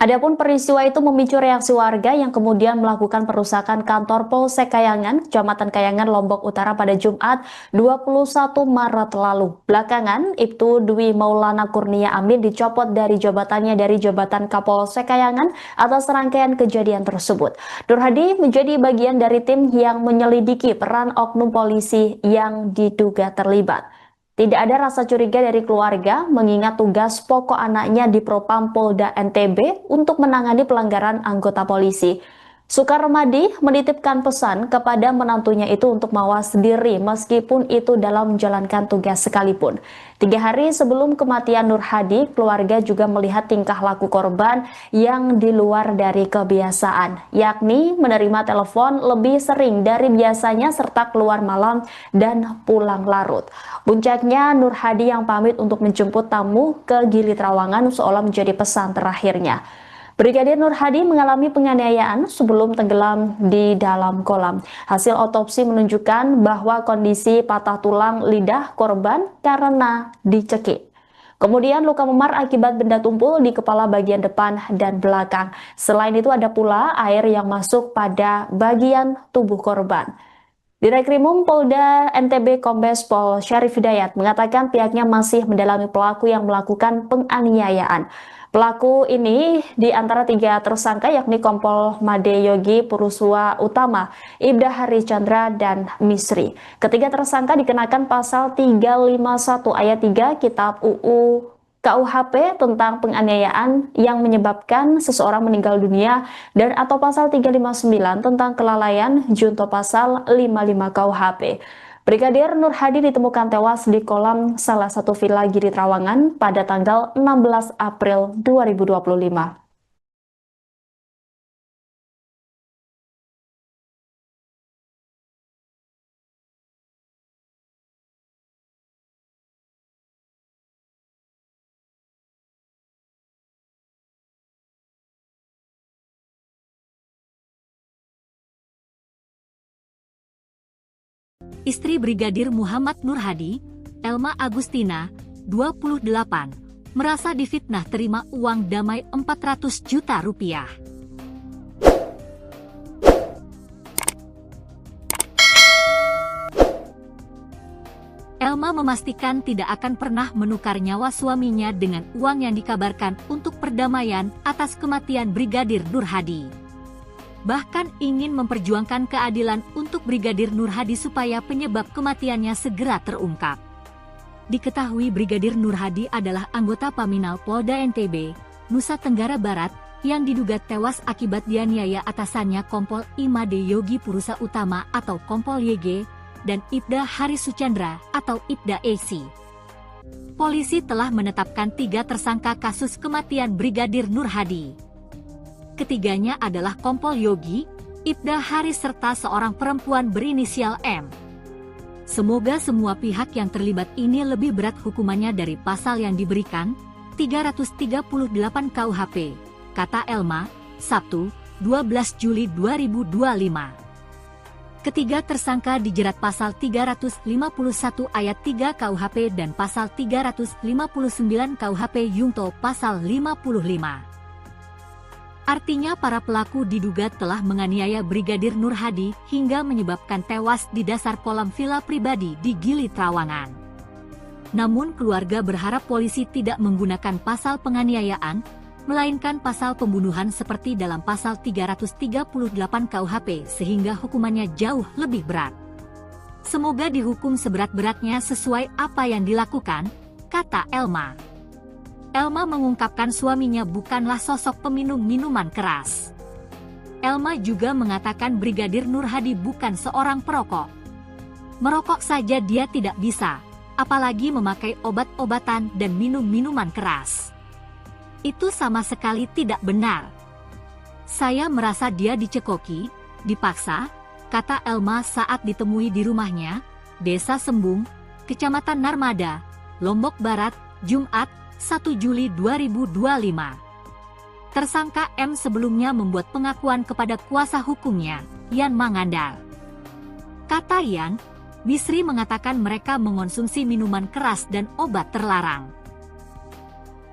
S2: Adapun peristiwa itu memicu reaksi warga yang kemudian melakukan perusakan kantor Polsek Kayangan, Kecamatan Kayangan, Lombok Utara pada Jumat 21 Maret lalu. Belakangan, Ibtu Dwi Maulana Kurnia Amin dicopot dari jabatannya dari jabatan Kapolsek Kayangan atas rangkaian kejadian tersebut. Nur Hadi menjadi bagian dari tim yang menyelidiki peran oknum polisi yang diduga terlibat. Tidak ada rasa curiga dari keluarga mengingat tugas pokok anaknya di Propam Polda NTB untuk menangani pelanggaran anggota polisi. Sukarmadi menitipkan pesan kepada menantunya itu untuk mawas diri meskipun itu dalam menjalankan tugas sekalipun. 3 hari sebelum kematian Nur Hadi, keluarga juga melihat tingkah laku korban yang di luar dari kebiasaan, yakni menerima telepon lebih sering dari biasanya serta keluar malam dan pulang larut. Puncaknya, Nur Hadi yang pamit untuk menjemput tamu ke Gili Trawangan seolah menjadi pesan terakhirnya. Brigadir Nur Hadi mengalami penganiayaan sebelum tenggelam di dalam kolam. Hasil otopsi menunjukkan bahwa kondisi patah tulang lidah korban karena dicekik. Kemudian luka memar akibat benda tumpul di kepala bagian depan dan belakang. Selain itu ada pula air yang masuk pada bagian tubuh korban. Direkrimum Polda NTB Kombes Pol Syarif Hidayat mengatakan pihaknya masih mendalami pelaku yang melakukan penganiayaan. Pelaku ini di antara 3 tersangka yakni Kompol Made Yogi Puruswa Utama, Ibda Hari Chandra, dan Misri. Ketiga tersangka dikenakan pasal 351 ayat 3 Kitab UU KUHP tentang penganiayaan yang menyebabkan seseorang meninggal dunia dan atau pasal 359 tentang kelalaian junto pasal 55 KUHP. Brigadir Nur Hadi ditemukan tewas di kolam salah satu villa Gili Trawangan pada tanggal 16 April 2025.
S1: Istri Brigadir Muhammad Nur Hadi, Elma Agustina, 28, merasa difitnah terima uang damai 400 juta rupiah. Elma memastikan tidak akan pernah menukar nyawa suaminya dengan uang yang dikabarkan untuk perdamaian atas kematian Brigadir Nur Hadi. Bahkan ingin memperjuangkan keadilan untuk Brigadir Nur Hadi supaya penyebab kematiannya segera terungkap. Diketahui Brigadir Nur Hadi adalah anggota Paminal Polda NTB, Nusa Tenggara Barat, yang diduga tewas akibat dianiaya atasannya Kompol Imade Yogi Purusa Utama atau Kompol YG, dan Ibda Hari Suchandra atau Ibda AC. Polisi telah menetapkan 3 tersangka kasus kematian Brigadir Nur Hadi. Ketiganya adalah Kompol Yogi, Ibda Hari serta seorang perempuan berinisial M. Semoga semua pihak yang terlibat ini lebih berat hukumannya dari pasal yang diberikan, 338 KUHP, kata Elma, Sabtu, 12 Juli 2025. Ketiga tersangka dijerat pasal 351 ayat 3 KUHP dan pasal 359 KUHP Yungto pasal 55. Artinya para pelaku diduga telah menganiaya Brigadir Nur Hadi hingga menyebabkan tewas di dasar kolam villa pribadi di Gili Trawangan. Namun keluarga berharap polisi tidak menggunakan pasal penganiayaan, melainkan pasal pembunuhan seperti dalam pasal 338 KUHP sehingga hukumannya jauh lebih berat. Semoga dihukum seberat-beratnya sesuai apa yang dilakukan, kata Elma. Elma mengungkapkan suaminya bukanlah sosok peminum minuman keras. Elma juga mengatakan Brigadir Nur Hadi bukan seorang perokok. Merokok saja dia tidak bisa, apalagi memakai obat-obatan dan minum minuman keras. Itu sama sekali tidak benar. Saya merasa dia dicekoki, dipaksa, kata Elma saat ditemui di rumahnya, Desa Sembung, Kecamatan Narmada, Lombok Barat, Jumat, 1 Juli 2025. Tersangka M sebelumnya membuat pengakuan kepada kuasa hukumnya, Yan Mangandal. Kata Yan, Misri mengatakan mereka mengonsumsi minuman keras dan obat terlarang.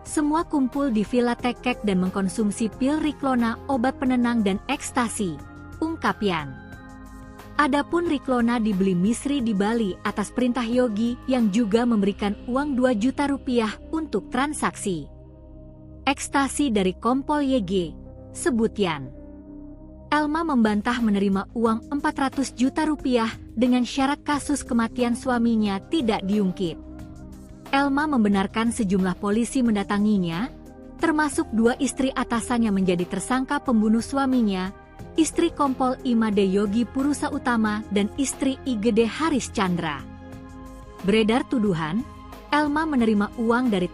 S1: Semua kumpul di Villa Tekek dan mengkonsumsi pil Riklona, obat penenang dan ekstasi, ungkap Yan. Adapun Riklona dibeli Misri di Bali atas perintah Yogi yang juga memberikan uang 2 juta rupiah untuk transaksi. Ekstasi dari Kompol YG, sebut Yan. Elma membantah menerima uang 400 juta rupiah dengan syarat kasus kematian suaminya tidak diungkit. Elma membenarkan sejumlah polisi mendatanginya, termasuk 2 istri atasannya menjadi tersangka pembunuh suaminya, istri Kompol Imade Yogi Purusa Utama dan istri IGD Haris Chandra. Beredar tuduhan, Elma menerima uang dari